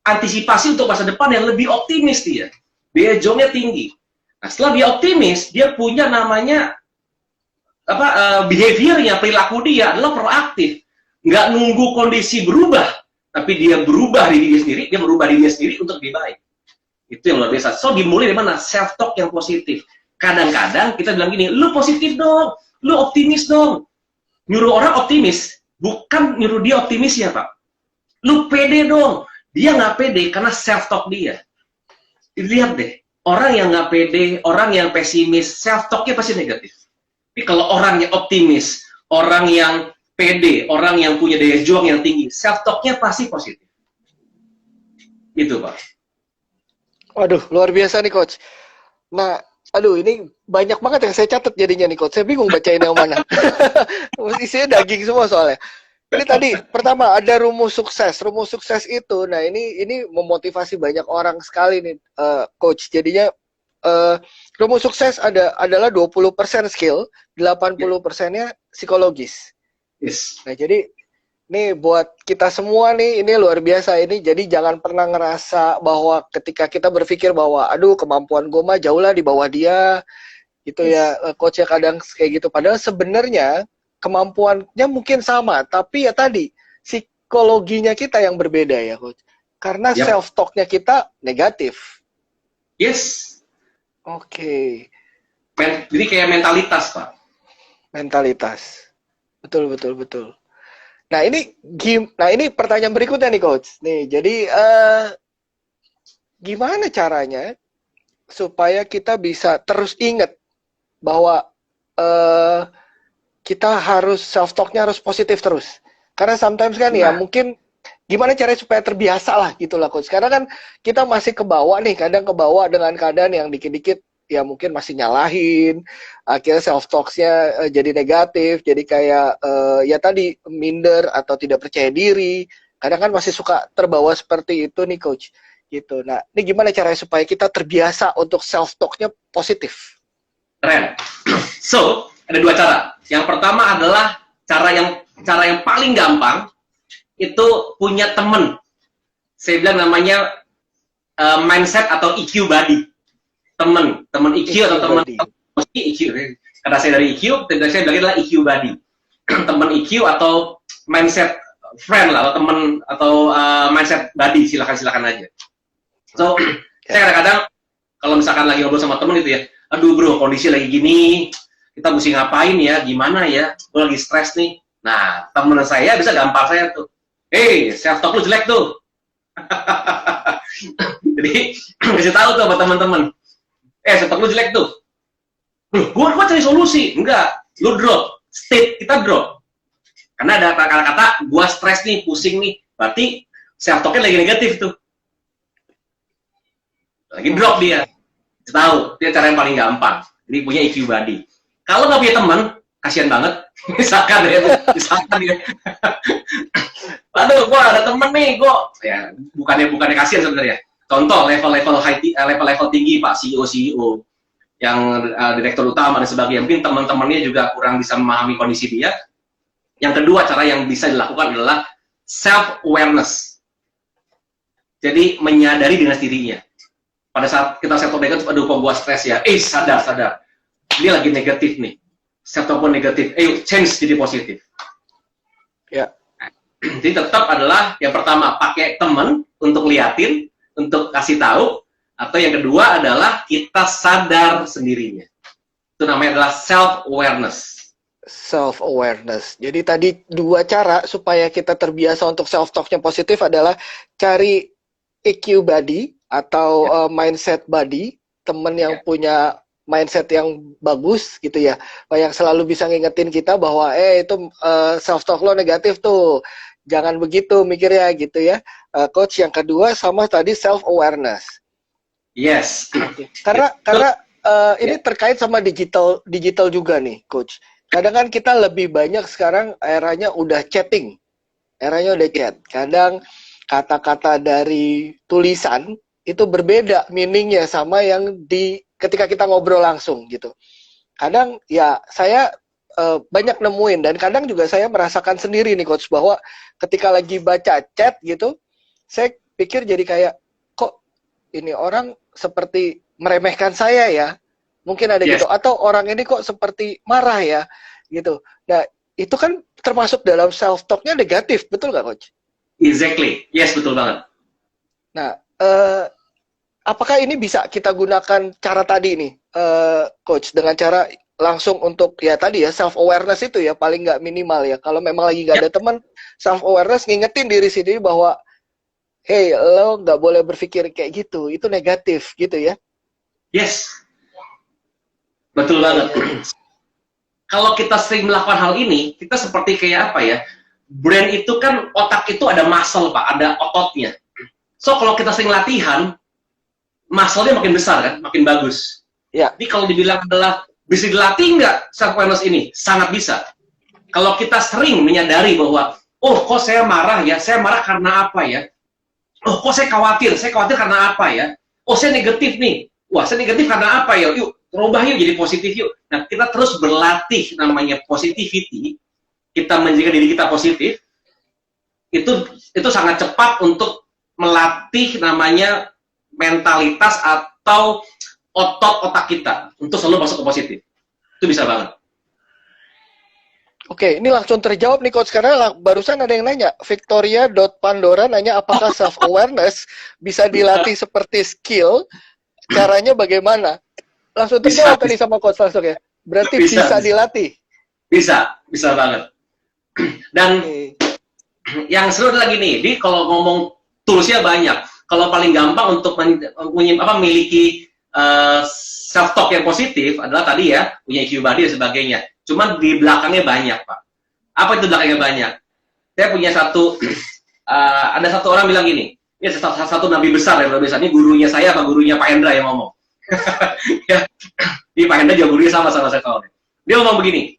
Speaker 2: Antisipasi untuk masa depan yang lebih optimis dia. Daya juangnya tinggi. Nah, setelah dia optimis, dia punya namanya behaviornya, perilaku dia adalah proaktif. Nggak nunggu kondisi berubah, tapi dia berubah dirinya sendiri, dia merubah dirinya sendiri untuk lebih baik. Itu yang luar biasa. So, dimulai dari mana? Self-talk yang positif. Kadang-kadang kita bilang gini, lu positif dong, lu optimis dong. Nyuruh orang optimis, bukan nyuruh dia optimis ya, Pak. Lu pede dong. Dia nggak pede karena self-talk dia. Lihat deh, orang yang nggak pede, orang yang pesimis, self-talk-nya pasti negatif. Tapi kalau orang yang optimis, orang yang pede, orang yang punya daya juang yang tinggi, self-talk-nya pasti positif. Gitu, Pak.
Speaker 1: Waduh, luar biasa nih, Coach. Nah, aduh, ini banyak banget yang saya catat jadinya nih, Coach. Saya bingung bacain yang mana. Isinya daging semua soalnya. Ini tadi pertama ada rumus sukses. Rumus sukses itu, nah ini memotivasi banyak orang sekali nih, Coach. Jadinya rumus sukses adalah 20% skill, 80%-nya psikologis.
Speaker 2: Yes.
Speaker 1: Nah, jadi nih buat kita semua nih, ini luar biasa ini. Jadi jangan pernah ngerasa bahwa ketika kita berpikir bahwa aduh kemampuan gue mah jauh lah di bawah dia. Gitu ya, Coach ya kadang kayak gitu. Padahal sebenarnya kemampuannya mungkin sama, tapi ya tadi psikologinya kita yang berbeda ya, Coach. Karena self-talk-nya kita negatif.
Speaker 2: Yes.
Speaker 1: Oke.
Speaker 2: Jadi kayak mentalitas, Pak.
Speaker 1: Mentalitas. Betul. Nah ini pertanyaan berikutnya nih coach. Nih, jadi gimana caranya supaya kita bisa terus ingat bahwa eh, kita harus self talknya harus positif terus. Karena sometimes kan ya
Speaker 2: Nah,
Speaker 1: mungkin gimana caranya supaya terbiasa lah gitu lah coach. Karena kan kita masih kebawa nih, kadang kebawa dengan keadaan yang dikit-dikit ya mungkin masih nyalahin, akhirnya self talksnya jadi negatif, jadi kayak ya tadi minder atau tidak percaya diri. Kadang kan masih suka terbawa seperti itu nih coach. Gitu. Nah, ini gimana caranya supaya kita terbiasa untuk self talknya positif?
Speaker 2: keren. So, ada dua cara. Yang pertama adalah cara yang paling gampang itu punya temen. Saya bilang namanya mindset atau EQ buddy. Temen EQ
Speaker 1: EQ
Speaker 2: atau temen
Speaker 1: body.
Speaker 2: EQ. Karena saya dari EQ, saya bilang adalah EQ buddy. Temen EQ atau mindset friend lah, atau temen atau mindset buddy, silakan aja. So, saya kadang-kadang kalau misalkan lagi ngobrol sama temen gitu ya, aduh bro, kondisi lagi gini, kita mesti ngapain ya, gimana ya, gue lagi stres nih. Nah, temen saya bisa gampar saya tuh, hey, self talk lu jelek tuh. Jadi, kasih tahu tuh sama teman-teman, self talk lu jelek tuh. Gue cari solusi, enggak, lu drop, state kita drop. Karena ada kata-kata, gue stres nih, pusing nih, berarti self talknya lagi negatif tuh. Lagi drop dia, tahu dia cara yang paling gampang. Jadi punya EQ buddy. Kalau nggak punya teman, kasihan banget. misalkan ya, aduh, gua ada temen nih, gua ya bukannya kasihan sebenarnya. Contoh level tinggi Pak CEO yang direktur utama dan sebagainya, mungkin teman-temannya juga kurang bisa memahami kondisi dia. Yang kedua, cara yang bisa dilakukan adalah self awareness. Jadi menyadari dengan dirinya. Pada saat kita self talk negatif, aduh kok gua stres ya, sadar, dia lagi negatif nih, self talk pun negatif, change jadi positif.
Speaker 1: Ya.
Speaker 2: Jadi tetap adalah yang pertama pakai teman untuk liatin, untuk kasih tahu, atau yang kedua adalah kita sadar sendirinya. Itu namanya adalah self awareness.
Speaker 1: Self awareness. Jadi tadi dua cara supaya kita terbiasa untuk self talknya positif adalah cari EQ buddy atau mindset buddy, temen yang punya mindset yang bagus gitu ya, yang selalu bisa ngingetin kita bahwa itu self talk lo negatif tuh, jangan begitu mikirnya gitu ya. Coach, yang kedua sama tadi self awareness.
Speaker 2: Yes.
Speaker 1: Karena ini terkait sama digital juga nih coach. Kadang kan kita lebih banyak sekarang eranya udah chatting, eranya udah chat. Kadang kata-kata dari tulisan itu berbeda meaningnya sama yang ketika kita ngobrol langsung gitu. Kadang ya saya banyak nemuin, dan kadang juga saya merasakan sendiri nih coach, bahwa ketika lagi baca chat gitu, saya pikir jadi kayak, kok ini orang seperti meremehkan saya ya, mungkin ada gitu, atau orang ini kok seperti marah ya gitu. Nah itu kan termasuk dalam self talknya negatif, betul nggak coach?
Speaker 2: Exactly, yes, betul banget.
Speaker 1: Nah, apakah ini bisa kita gunakan cara tadi nih, coach, dengan cara langsung untuk ya tadi ya self awareness itu ya paling nggak minimal ya. Kalau memang lagi nggak ada teman, self awareness ngingetin diri sendiri bahwa, hey, lo nggak boleh berpikir kayak gitu, itu negatif gitu ya.
Speaker 2: Yes, betul banget. Kalau kita sering melakukan hal ini, kita seperti kayak apa ya? Brain itu kan, otak itu ada muscle Pak, ada ototnya. So kalau kita sering latihan, muscle-nya makin besar kan, makin bagus.
Speaker 1: Ya.
Speaker 2: Jadi kalau dibilang adalah bisa dilatih nggak self awareness ini? Sangat bisa. Kalau kita sering menyadari bahwa, oh kok saya marah ya, saya marah karena apa ya? Oh kok saya khawatir karena apa ya? Oh saya negatif nih, wah saya negatif karena apa ya? Yuk rubah yuk jadi positif yuk. Nah kita terus berlatih namanya positivity, kita menjaga diri kita positif, itu sangat cepat untuk melatih namanya mentalitas atau otot otak kita untuk selalu masuk ke positif. Itu bisa banget.
Speaker 1: Oke, ini langsung terjawab nih coach, karena barusan ada yang nanya, Victoria.Pandora nanya apakah self awareness bisa dilatih seperti skill, caranya bagaimana? Langsung terjawab tadi sama coach langsung ya. Berarti bisa dilatih.
Speaker 2: Bisa banget. Dan yang seru adalah gini, di kalau ngomong toolsnya banyak. Kalau paling gampang untuk memiliki self talk yang positif adalah tadi ya punya IQ body dan sebagainya. Cuman di belakangnya banyak, Pak. Apa itu belakangnya banyak? Saya punya ada satu orang bilang gini, ini satu nabi besar ya, nabi besar ini gurunya saya apa gurunya Pak Hendra yang ngomong. Ya, ini Pak Hendra juga gurunya sama saya soalnya. Dia ngomong begini,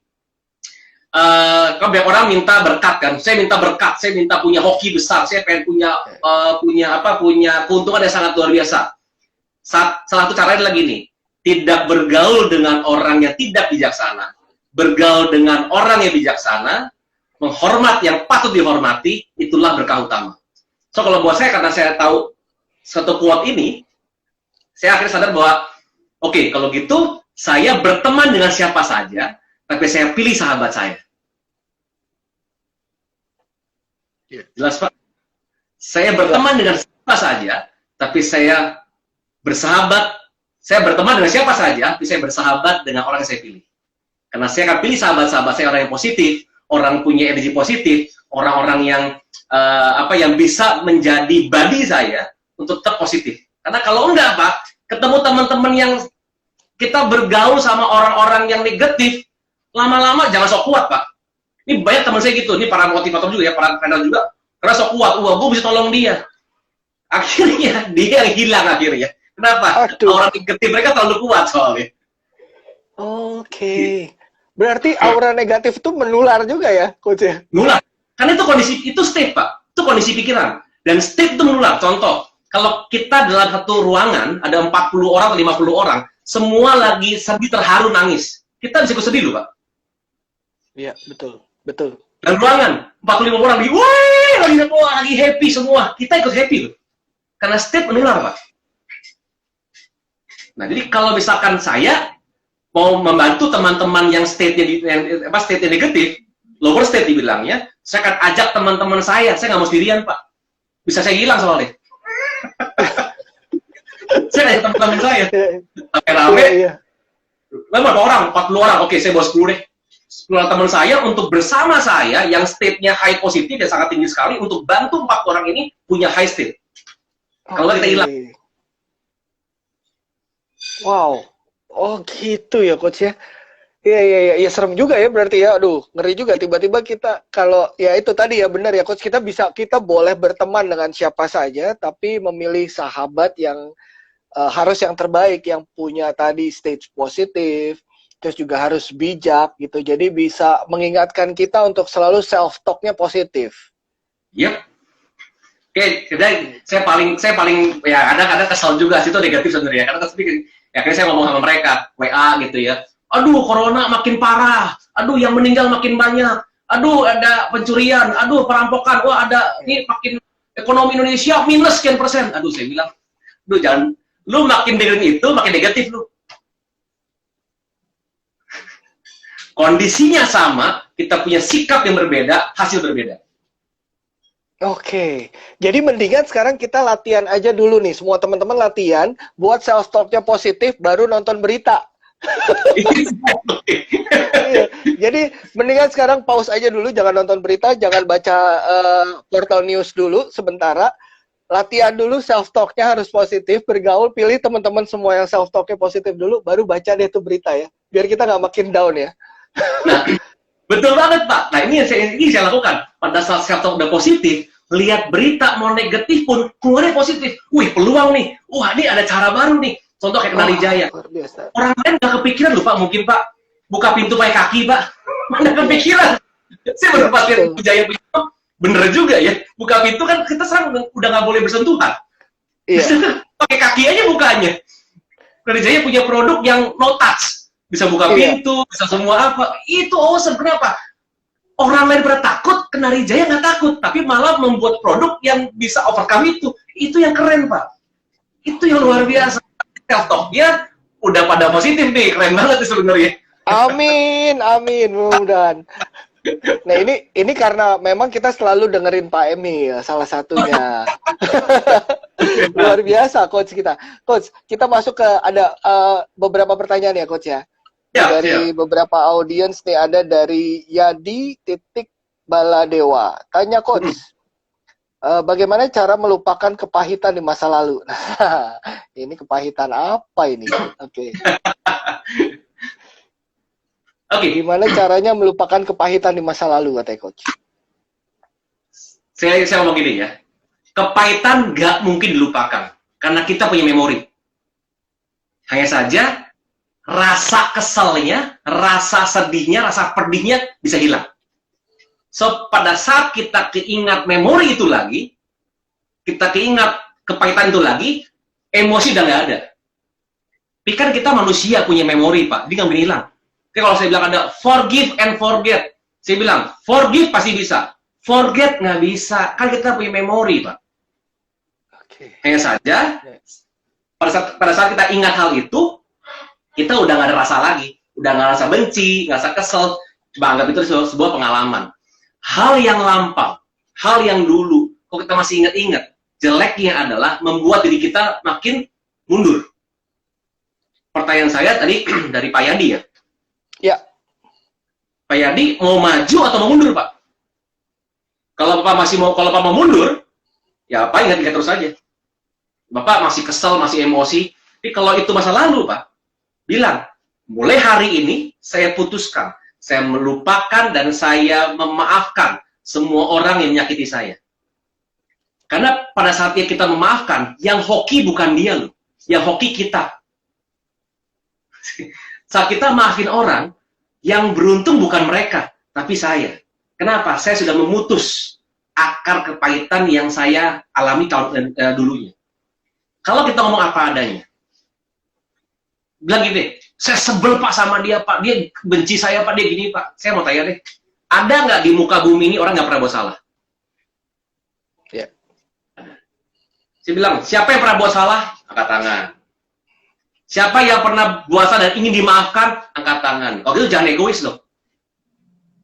Speaker 2: kan banyak orang minta berkat kan, saya minta berkat, saya minta punya hoki besar, saya pengen punya keuntungan yang sangat luar biasa. Salah satu caranya adalah gini, tidak bergaul dengan orang yang tidak bijaksana, bergaul dengan orang yang bijaksana, menghormat yang patut dihormati, itulah berkah utama. So kalau buat saya, karena saya tahu satu quote ini, saya akhirnya sadar bahwa oke, kalau gitu saya berteman dengan siapa saja, tapi saya pilih sahabat saya. Jelas, Pak? Saya berteman dengan siapa saja, tapi saya berteman dengan siapa saja, tapi saya bersahabat dengan orang yang saya pilih. Karena saya akan pilih sahabat-sahabat saya orang yang positif, orang punya energi positif, orang-orang yang bisa menjadi buddy saya untuk tetap positif. Karena kalau enggak, Pak, ketemu teman-teman yang kita bergaul sama orang-orang yang negatif, lama-lama jangan sok kuat, Pak. Ini banyak teman saya gitu, ini para motivator juga ya, para trainer juga, karena sok kuat, gue bisa tolong dia. Akhirnya dia yang hilang akhirnya. Kenapa? Orang negatif mereka terlalu kuat soalnya.
Speaker 1: Oke. Berarti aura negatif itu menular juga ya, Coach ya?
Speaker 2: Menular. Karena itu state, Pak. Itu kondisi pikiran. Dan state itu menular. Contoh, kalau kita dalam satu ruangan, ada 40 orang atau 50 orang, semua lagi sedih, terharu, nangis. Kita bisa ikut sedih loh, Pak.
Speaker 1: Iya, betul. Betul.
Speaker 2: Dan ruangan, 45 orang lagi happy semua. Kita ikut happy loh. Karena state menular, Pak. Nah, jadi kalau misalkan saya mau membantu teman-teman yang state-nya negatif, lower state dibilangnya, saya akan ajak teman-teman saya nggak mau sendirian, Pak. Bisa saya hilang soalnya. Saya ajak teman-teman saya. Rame-rame. Berapa orang? 40 orang. Oke, saya bawa 10 deh. 10 orang teman saya untuk bersama saya yang state-nya high positif dan sangat tinggi sekali untuk bantu 4 orang ini punya high state. Kalau kita hilang.
Speaker 1: Wow. Oh gitu ya, Coach ya. Iya, serem juga ya berarti ya. Aduh, ngeri juga tiba-tiba kita kalau ya itu tadi ya benar ya, Coach, kita boleh berteman dengan siapa saja tapi memilih sahabat yang harus yang terbaik, yang punya tadi stage positif, terus juga harus bijak gitu. Jadi bisa mengingatkan kita untuk selalu self talk-nya positif.
Speaker 2: Yep. Oke, saya paling ya kadang-kadang kesal juga sih, itu negatif sebenarnya. Karena akhirnya saya ngomong sama mereka, WA gitu ya. Aduh, corona makin parah. Aduh, yang meninggal makin banyak. Aduh, ada pencurian. Aduh, perampokan. Wah, ini makin ekonomi Indonesia minus sekian persen. Aduh, saya bilang, aduh jangan, lu makin dengerin itu, makin negatif lu. Kondisinya sama, kita punya sikap yang berbeda, hasil berbeda.
Speaker 1: Oke, jadi mendingan sekarang kita latihan aja dulu nih, semua teman-teman latihan, buat self talk-nya positif, baru nonton berita. Iya. Jadi mendingan sekarang pause aja dulu, jangan nonton berita, jangan baca portal news dulu sementara, latihan dulu self talk-nya harus positif, bergaul, pilih teman-teman semua yang self talk-nya positif dulu, baru baca deh tuh berita ya, biar kita nggak makin down ya.
Speaker 2: Nah, betul banget, Pak. Nah, ini yang saya lakukan. Pada saat self talk udah positif, lihat berita mau negatif pun keluarnya positif. Wih, peluang nih. Wah, ini ada cara baru nih. Contoh kayak Kenali Jaya. Orang lain nggak kepikiran loh, Pak. Mungkin, Pak, buka pintu pakai kaki, Pak. Mana kepikiran. Saya baru pas lihat Jaya punya, bener juga ya. Buka pintu kan kita sekarang udah nggak boleh bersentuhan. Iya. Pakai kaki aja bukanya. Kenali Jaya punya produk yang no touch. Bisa buka pintu, bisa semua apa. Itu awesome. Kenapa? Orang lain pada takut, Kenari Jaya nggak takut. Tapi malah membuat produk yang bisa overcome itu. Itu yang keren, Pak. Itu yang luar biasa. Self-talk-nya udah pada positif nih. Keren banget sih sebenarnya.
Speaker 1: Amin, mudah-mudahan. Nah ini karena memang kita selalu dengerin Pak Emil, salah satunya. Luar biasa, Coach kita. Coach, kita masuk ke ada beberapa pertanyaan ya, Coach ya. Dari beberapa audiens nih, ada dari Yadi Baladewa. Tanya coach, bagaimana cara melupakan kepahitan di masa lalu? Nah, ini kepahitan apa ini? Oke.
Speaker 2: Oke.
Speaker 1: Gimana caranya melupakan kepahitan di masa lalu, katanya coach?
Speaker 2: Saya ngomong gini ya. Kepahitan nggak mungkin dilupakan. Karena kita punya memori. Hanya saja, rasa keselnya, rasa sedihnya, rasa pedihnya bisa hilang. So, pada saat kita keingat memori itu lagi, kita keingat kepahitan itu lagi, emosi udah nggak ada. Tapi kan kita manusia punya memori, Pak. Dia nggak bisa hilang. Oke, kalau saya bilang ada forgive and forget, saya bilang forgive pasti bisa, forget nggak bisa, kan kita punya memori, Pak.
Speaker 1: Oke.
Speaker 2: Hanya saja pada saat kita ingat hal itu, kita udah nggak ada rasa lagi, udah nggak rasa benci, nggak rasa kesel, coba anggap itu sebuah pengalaman. Hal yang lampau, hal yang dulu, kalau kita masih ingat-ingat, jeleknya adalah membuat diri kita makin mundur. Pertanyaan saya tadi dari Pak Yadi ya.
Speaker 1: Ya.
Speaker 2: Pak Yadi mau maju atau mau mundur, Pak? Kalau Bapak mau mundur, ya Pak ingat-ingat terus saja. Bapak masih kesel, masih emosi. Tapi kalau itu masa lalu, Pak, bilang, mulai hari ini saya putuskan, saya melupakan dan saya memaafkan semua orang yang menyakiti saya. Karena pada saatnya kita memaafkan, yang hoki bukan dia loh, yang hoki kita. Saat kita maafin orang, yang beruntung bukan mereka, tapi saya. Kenapa? Saya sudah memutus akar kepahitan yang saya alami dulunya. Kalau kita ngomong apa adanya, bilang gini, saya sebel Pak sama dia Pak, dia benci saya Pak, dia gini Pak. Saya mau tanya deh, ada nggak di muka bumi ini orang nggak pernah buat salah?
Speaker 1: Ya.
Speaker 2: Saya bilang, siapa yang pernah buat salah? Angkat tangan. Siapa yang pernah buat salah dan ingin dimaafkan? Angkat tangan. Kalau gitu jangan egois loh.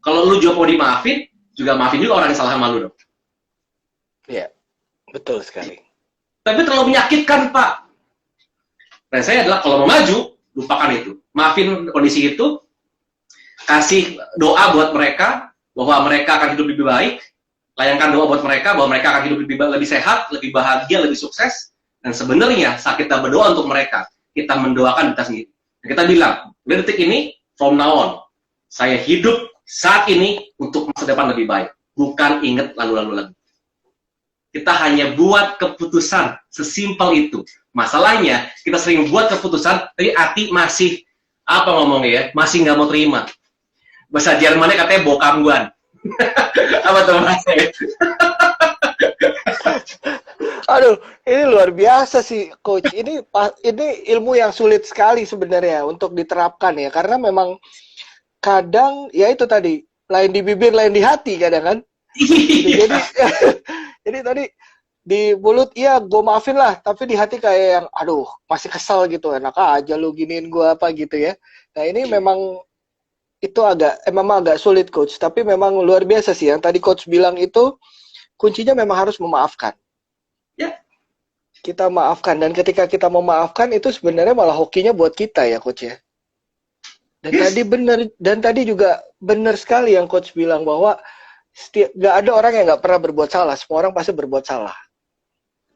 Speaker 2: Kalau lu juga mau dimaafin, juga maafin juga orang yang salah sama lu dong.
Speaker 1: Iya, betul sekali.
Speaker 2: Tapi terlalu menyakitkan, Pak. Dan saya adalah kalau mau maju, lupakan itu. Maafin kondisi itu, kasih doa buat mereka, bahwa mereka akan hidup lebih baik, layangkan doa buat mereka, bahwa mereka akan hidup lebih sehat, lebih bahagia, lebih sukses. Dan sebenarnya, saat kita berdoa untuk mereka, kita mendoakan kita sendiri. Dan kita bilang, dari detik ini, from now on, saya hidup saat ini untuk masa depan lebih baik. Bukan ingat lalu-lalu lagi. Kita hanya buat keputusan sesimpel itu. Masalahnya, kita sering buat keputusan, tapi hati masih, apa ngomongnya ya, masih nggak mau terima. Bahasa Jermannya katanya bokangguan. Apa tuh bahasanya?
Speaker 1: Aduh, ini luar biasa sih, Coach. Ini ilmu yang sulit sekali sebenarnya untuk diterapkan ya, karena memang kadang ya itu tadi, lain di bibir, lain di hati kadang kan. Jadi, jadi tadi di mulut iya gue maafin lah, tapi di hati kayak yang, aduh masih kesel gitu, enak aja lu giniin gue apa gitu ya. Nah ini memang itu memang agak sulit, Coach. Tapi memang luar biasa sih yang tadi Coach bilang itu, kuncinya memang harus memaafkan.
Speaker 2: Ya.
Speaker 1: Kita maafkan, dan ketika kita memaafkan itu sebenarnya malah hokinya buat kita ya, Coach ya. Dan tadi juga benar sekali yang Coach bilang bahwa nggak ada orang yang nggak pernah berbuat salah, semua orang pasti berbuat salah.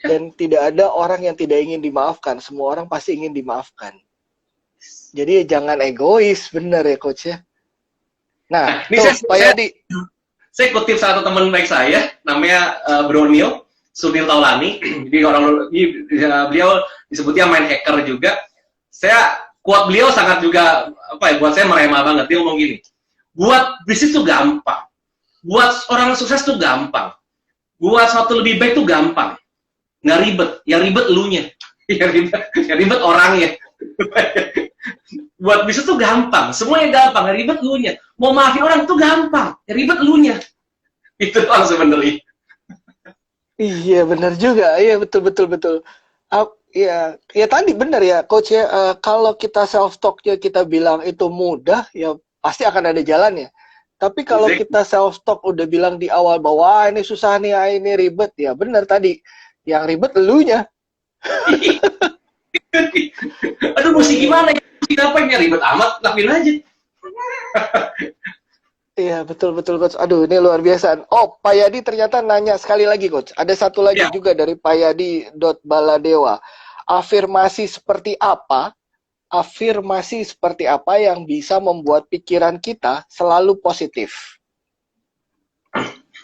Speaker 1: Dan tidak ada orang yang tidak ingin dimaafkan, semua orang pasti ingin dimaafkan. Jadi jangan egois, benar ya Coach ya. Nah, Pak Yadi.
Speaker 2: Saya kutip satu teman baik saya, namanya Bronio Sunil Taulani. Jadi beliau disebutnya main hacker juga. Saya quote beliau sangat juga buat saya merema banget. Dia ngomong gini, buat bisnis tuh gampang, buat orang sukses tuh gampang, buat sesuatu lebih baik tuh gampang, nggak ribet. Yang ribet elunya, yang ribet orangnya. Buat bisnis tuh gampang, semuanya gampang, yang ribet elunya. Mau maafin orang tuh gampang, yang ribet elunya. Itu doang sebenarnya.
Speaker 1: Iya benar juga, iya betul. Ya tadi benar ya Coach ya, kalau kita self talknya kita bilang itu mudah, ya pasti akan ada jalannya. Tapi kalau kita self talk udah bilang di awal bahwa ini susah nih, ini ribet, ya benar tadi, yang ribet elunya.
Speaker 2: Aduh mesti gimana ya? Mesti apa yang ribet amat, lakuin aja.
Speaker 1: Iya, betul betul coach. Aduh, ini luar biasa. Oh, Pak Yadi ternyata nanya sekali lagi coach. Ada satu lagi
Speaker 2: Ya,
Speaker 1: juga dari Pak Yadi Baladewa. Afirmasi seperti apa? Afirmasi seperti apa yang bisa membuat pikiran kita selalu positif?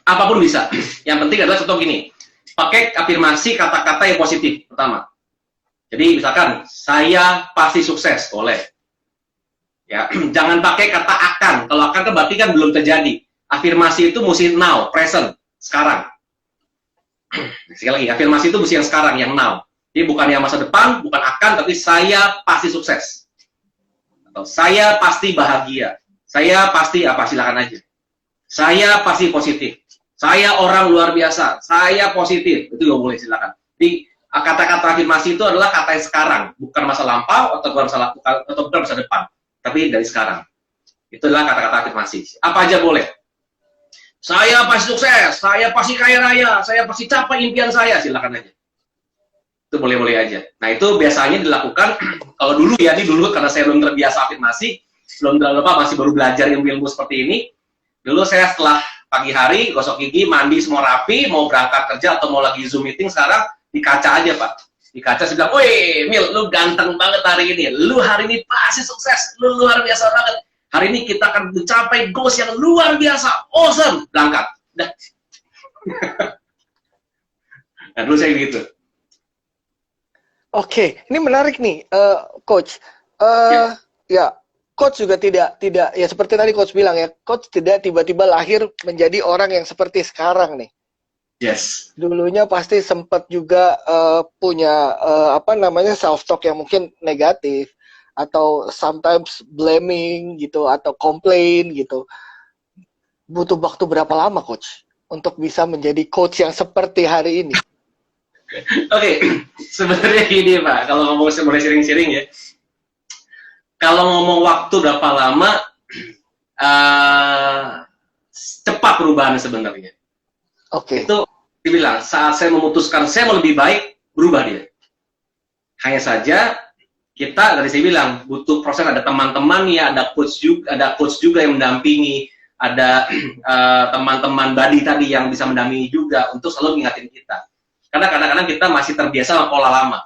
Speaker 2: apapun bisa. Yang penting adalah contoh gini, pakai afirmasi kata-kata yang positif pertama. Jadi misalkan saya pasti sukses, boleh. Ya, jangan pakai kata akan. Kalau akan kan berarti kan belum terjadi. Afirmasi itu mesti now, present, sekarang. Sekali lagi, afirmasi itu mesti yang sekarang, yang now. Jadi bukan yang masa depan, bukan akan, tapi saya pasti sukses. Atau saya pasti bahagia. Saya pasti apa, silakan aja. Saya pasti positif. Saya orang luar biasa. Saya positif. Itu juga boleh, silakan. Jadi kata-kata afirmasi itu adalah kata yang sekarang, bukan masa lampau atau bukan masa depan, tapi dari sekarang. Itu adalah kata-kata afirmasi. Apa aja boleh. Saya pasti sukses, saya pasti kaya raya, saya pasti capai impian saya, silakan aja. Itu boleh-boleh aja. Nah, itu biasanya dilakukan kalau dulu ya, ini dulu karena saya belum terbiasa afirmasi, belum terlalu apa, masih baru belajar ilmu-ilmu seperti ini. Dulu saya setelah pagi hari, gosok gigi, mandi semua rapi, mau berangkat kerja atau mau lagi Zoom meeting sekarang, di kaca aja, Pak. Di kaca saya bilang, "Woi, Mil, lu ganteng banget hari ini. Lu hari ini pasti sukses. Lu luar biasa banget. Hari ini kita akan mencapai goals yang luar biasa. Awesome." Berangkat. Dah. Nah, dulu saya gitu.
Speaker 1: Oke, ini menarik nih, coach.
Speaker 2: Ya.
Speaker 1: Ya, coach juga tidak ya seperti tadi coach bilang ya, coach tidak tiba-tiba lahir menjadi orang yang seperti sekarang nih.
Speaker 2: Yes.
Speaker 1: Dulunya pasti sempat juga punya apa namanya self talk yang mungkin negatif atau sometimes blaming gitu atau complain gitu. Butuh waktu berapa lama coach untuk bisa menjadi coach yang seperti hari ini?
Speaker 2: Oke, sebenarnya gini Pak, kalau ngomong mulai sharing-sharing ya, kalau ngomong waktu berapa lama, cepat perubahannya sebenarnya.
Speaker 1: Oke.
Speaker 2: Itu dibilang, saat saya memutuskan saya mau lebih baik, berubah dia. Hanya saja, kita, dari saya bilang, butuh proses, ada teman-teman ya, ada coach juga yang mendampingi, ada teman-teman body tadi yang bisa mendampingi juga, untuk selalu mengingatin kita. Karena kadang-kadang kita masih terbiasa sama pola lama.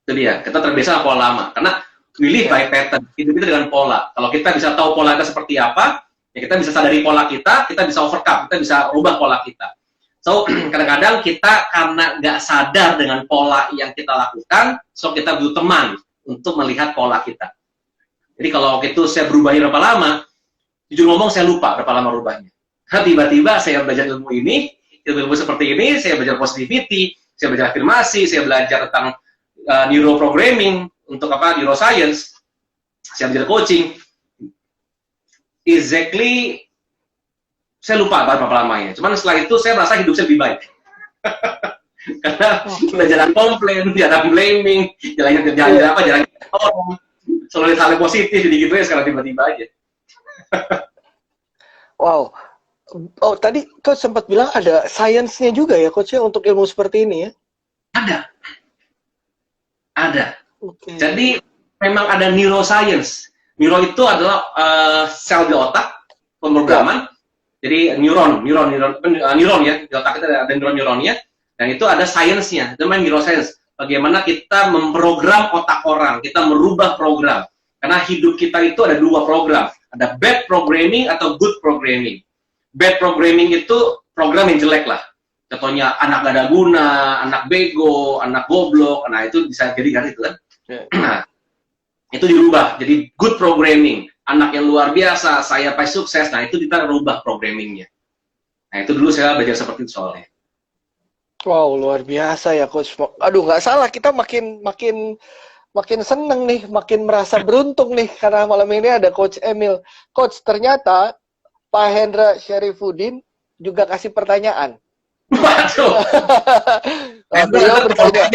Speaker 2: Itu dia, kita terbiasa sama pola lama. Karena we live by pattern, hidup itu dengan pola. Kalau kita bisa tahu pola kita seperti apa, ya kita bisa sadari pola kita bisa overcome, kita bisa rubah pola kita. So, kadang-kadang kita karena nggak sadar dengan pola yang kita lakukan, so kita butuh teman untuk melihat pola kita. Jadi kalau itu saya berubahnya berapa lama, jujur ngomong saya lupa berapa lama rubahnya. Karena tiba-tiba saya belajar ilmu ini, ilmu seperti ini, saya belajar positivity, saya belajar afirmasi, saya belajar tentang neuroprogramming, untuk apa, neuroscience, saya belajar coaching. Exactly, saya lupa berapa lamanya. Cuman setelah itu saya merasa hidup saya lebih baik. Karena udah jarang komplain, jarang blaming, jalan orang, selalu hal positif, jadi gitu ya sekarang tiba-tiba aja.
Speaker 1: Wow. Oh, tadi coach sempat bilang ada sainsnya juga ya coach ya untuk ilmu seperti ini ya?
Speaker 2: Ada.
Speaker 1: Okay.
Speaker 2: Jadi memang ada neuroscience. Neuro itu adalah sel di otak, pemrograman. Jadi neuron ya, di otak kita ada neuronnya, dan itu ada sainsnya, itu namanya neuroscience. Bagaimana kita memprogram otak orang, kita merubah program. Karena hidup kita itu ada dua program, ada bad programming atau good programming. Bad programming itu program yang jelek lah. Contohnya anak gak ada guna, anak bego, anak goblok, nah itu bisa jadi kan itu kan. Nah, itu dirubah jadi good programming. Anak yang luar biasa, saya pasti sukses. Nah, itu kita rubah programmingnya. Nah, itu dulu saya belajar seperti itu soalnya.
Speaker 1: Wow, luar biasa ya coach. Aduh, nggak salah, kita makin seneng nih, makin merasa beruntung nih karena malam ini ada Coach Emil. Coach, ternyata Pak Hendra Syarifuddin juga kasih pertanyaan.
Speaker 2: Waduh.
Speaker 1: Beliau bertanya.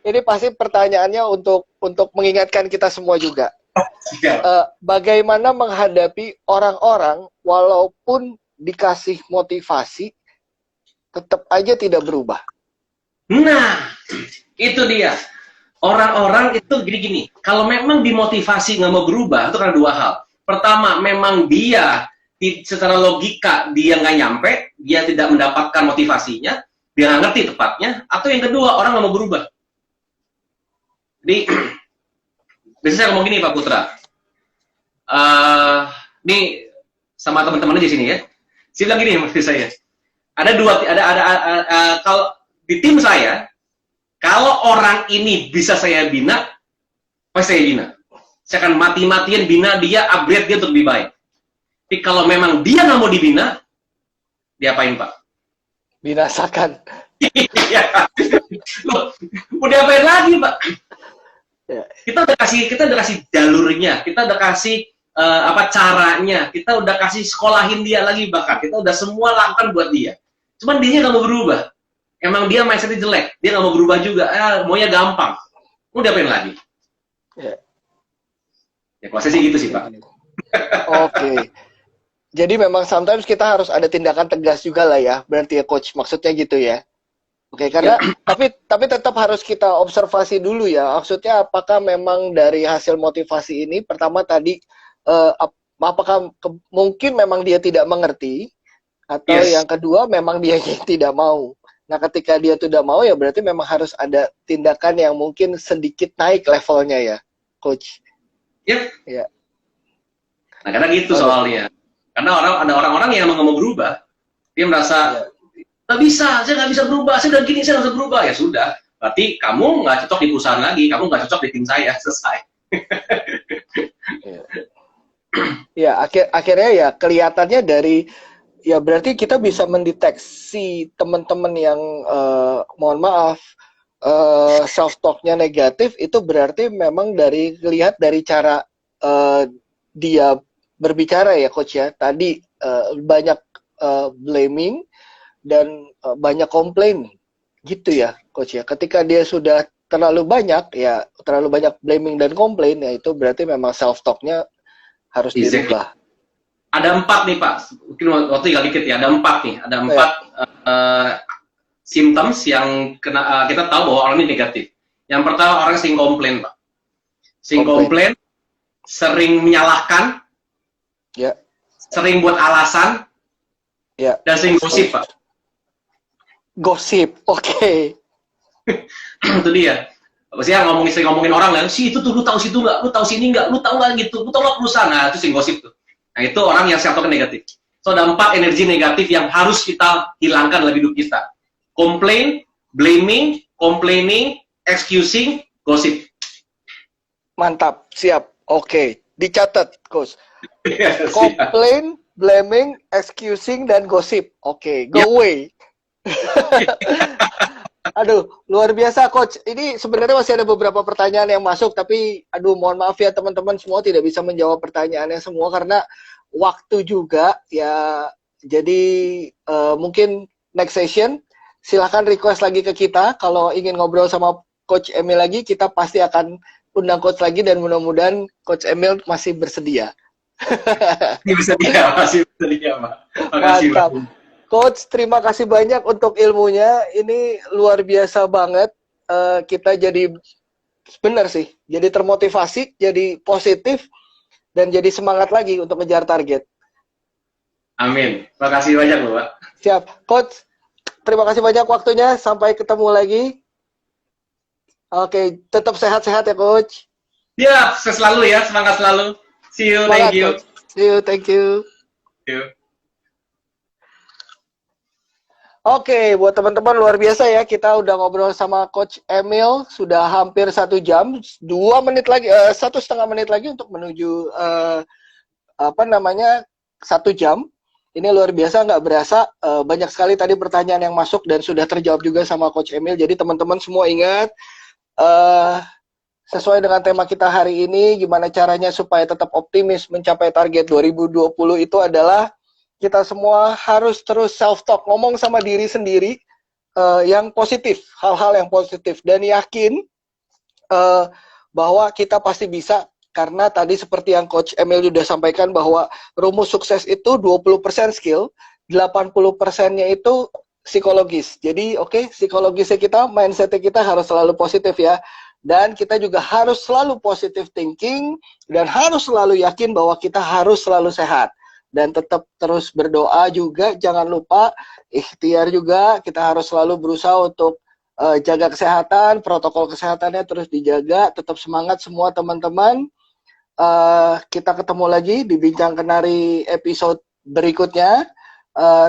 Speaker 1: Ini pasti pertanyaannya untuk mengingatkan kita semua juga. Bagaimana menghadapi orang-orang walaupun dikasih motivasi tetap aja tidak berubah?
Speaker 2: Nah, itu dia. Orang-orang itu gini-gini, kalau memang dimotivasi nggak mau berubah, itu karena dua hal. Pertama, memang dia secara logika dia nggak nyampe, dia tidak mendapatkan motivasinya, dia nggak ngerti tepatnya, atau yang kedua, orang nggak mau berubah. Jadi, biasanya saya ngomong gini Pak Putra, ini sama teman-teman di sini ya, saya bilang gini maksud saya, ada dua, kalau di tim saya, kalau orang ini bisa saya bina, pasti saya bina. Saya akan mati-matian bina dia, upgrade dia untuk lebih baik. Tapi kalau memang dia nggak mau dibina, diapain Pak?
Speaker 1: Binasakan.
Speaker 2: Loh, mau diapain lagi Pak?
Speaker 1: Ya.
Speaker 2: Kita udah kasih jalurnya, kita udah kasih caranya, kita udah kasih sekolahin dia lagi bahkan, kita udah semua lakukan buat dia. Cuman dia nggak mau berubah. Emang dia mindsetnya jelek, dia nggak mau berubah juga, maunya gampang. Mau diapain lagi? Ya kalau saya sih gitu sih Pak.
Speaker 1: Oke. Jadi memang sometimes kita harus ada tindakan tegas juga lah ya, berarti ya coach, maksudnya gitu ya. Oke, karena tapi tetap harus kita observasi dulu ya. Maksudnya apakah memang dari hasil motivasi ini pertama tadi apakah mungkin memang dia tidak mengerti atau yang kedua memang dia tidak mau. Nah, ketika dia tidak mau ya berarti memang harus ada tindakan yang mungkin sedikit naik levelnya ya, coach.
Speaker 2: Ya. Nah, karena gitu soalnya. Karena ada orang-orang yang nggak mau berubah, dia merasa nggak bisa, saya nggak bisa berubah, saya udah gini, saya nggak bisa berubah. Ya sudah, berarti kamu nggak cocok di perusahaan lagi, kamu nggak cocok di tim saya, selesai.
Speaker 1: Ya, akhirnya ya kelihatannya dari ya berarti kita bisa mendeteksi teman-teman yang mohon maaf self talk-nya negatif itu berarti memang lihat dari cara dia berbicara ya coach ya. Tadi banyak blaming dan banyak komplain gitu ya coach ya. Ketika dia sudah terlalu banyak blaming dan komplain ya itu berarti memang self talk-nya harus dirubah.
Speaker 2: Ada 4 nih Pak, mungkin waktu tinggal dikit ya, ada 4 nih, ada 4 symptoms yang kita tahu bahwa orang ini negatif. Yang pertama, orang sering komplain Pak. Sering komplain, sering menyalahkan, sering buat alasan, dan sering gosip Pak.
Speaker 1: Gosip, oke.
Speaker 2: Itu dia. Maksudnya sering ngomongin orang lah, si itu tuh lu tahu situ nggak, lu tahu sini nggak, lu tahu nggak gitu, lu tahu nggak perusahaan, nah itu sering gosip tuh. Nah itu orang yang self-talk negatif. So ada 4 energi negatif yang harus kita hilangkan dalam hidup kita. Complain, blaming, complaining, excusing, gossip.
Speaker 1: Mantap, siap. Oke, dicatat, coach. Complain, blaming, excusing, dan gossip. Oke, go away. Aduh, luar biasa coach. Ini sebenarnya masih ada beberapa pertanyaan yang masuk, tapi aduh mohon maaf ya teman-teman semua tidak bisa menjawab pertanyaannya semua karena waktu juga ya. Jadi mungkin next session silahkan request lagi ke kita. Kalau ingin ngobrol sama Coach Emil lagi, kita pasti akan undang coach lagi dan mudah-mudahan Coach Emil masih bersedia.
Speaker 2: Masih bersedia, Pak. Makasih,
Speaker 1: Mantap. Coach, terima kasih banyak untuk ilmunya. Ini luar biasa banget. Kita jadi benar sih, jadi termotivasi, jadi positif, dan jadi semangat lagi untuk ngejar target.
Speaker 2: Amin. Terima kasih banyak loh, Pak.
Speaker 1: Siap. Coach, terima kasih banyak waktunya. Sampai ketemu lagi. Oke, tetap sehat-sehat ya, Coach.
Speaker 2: Ya, sukses selalu ya. Semangat selalu. See you.
Speaker 1: Semangat,
Speaker 2: thank you.
Speaker 1: Coach. See you, thank you.
Speaker 2: Thank you.
Speaker 1: Oke, buat teman-teman luar biasa ya, kita udah ngobrol sama Coach Emil sudah hampir 1 jam, 2 menit lagi, 1,5 menit lagi untuk menuju 1 jam. Ini luar biasa, nggak berasa, banyak sekali tadi pertanyaan yang masuk dan sudah terjawab juga sama Coach Emil. Jadi teman-teman semua ingat, sesuai dengan tema kita hari ini, gimana caranya supaya tetap optimis mencapai target 2020 itu adalah kita semua harus terus self-talk, ngomong sama diri sendiri yang positif, hal-hal yang positif. Dan yakin bahwa kita pasti bisa, karena tadi seperti yang Coach Emil sudah sampaikan bahwa rumus sukses itu 20% skill, 80%-nya itu psikologis. Jadi psikologisnya kita, mindset kita harus selalu positif ya. Dan kita juga harus selalu positive thinking dan harus selalu yakin bahwa kita harus selalu sehat. Dan tetap terus berdoa juga, jangan lupa ikhtiar juga, kita harus selalu berusaha untuk jaga kesehatan, protokol kesehatannya terus dijaga, tetap semangat semua teman-teman. Kita ketemu lagi di Bincang Kenari episode berikutnya.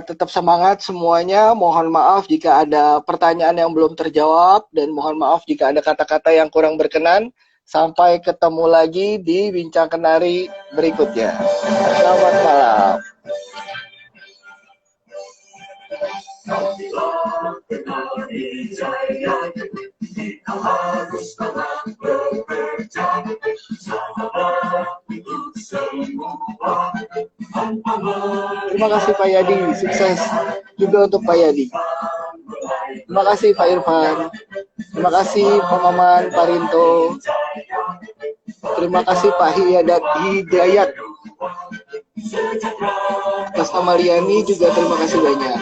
Speaker 1: Tetap semangat semuanya, mohon maaf jika ada pertanyaan yang belum terjawab, dan mohon maaf jika ada kata-kata yang kurang berkenan. Sampai ketemu lagi di Bincang Kenari berikutnya. Selamat malam. Terima kasih Pak Yadi, sukses juga untuk Pak Yadi. Terima kasih Pak Irfan. Terima kasih Pak Maman, Pak Rinto. Terima kasih Pak Hidayat. Mas Kamaliani juga terima kasih banyak.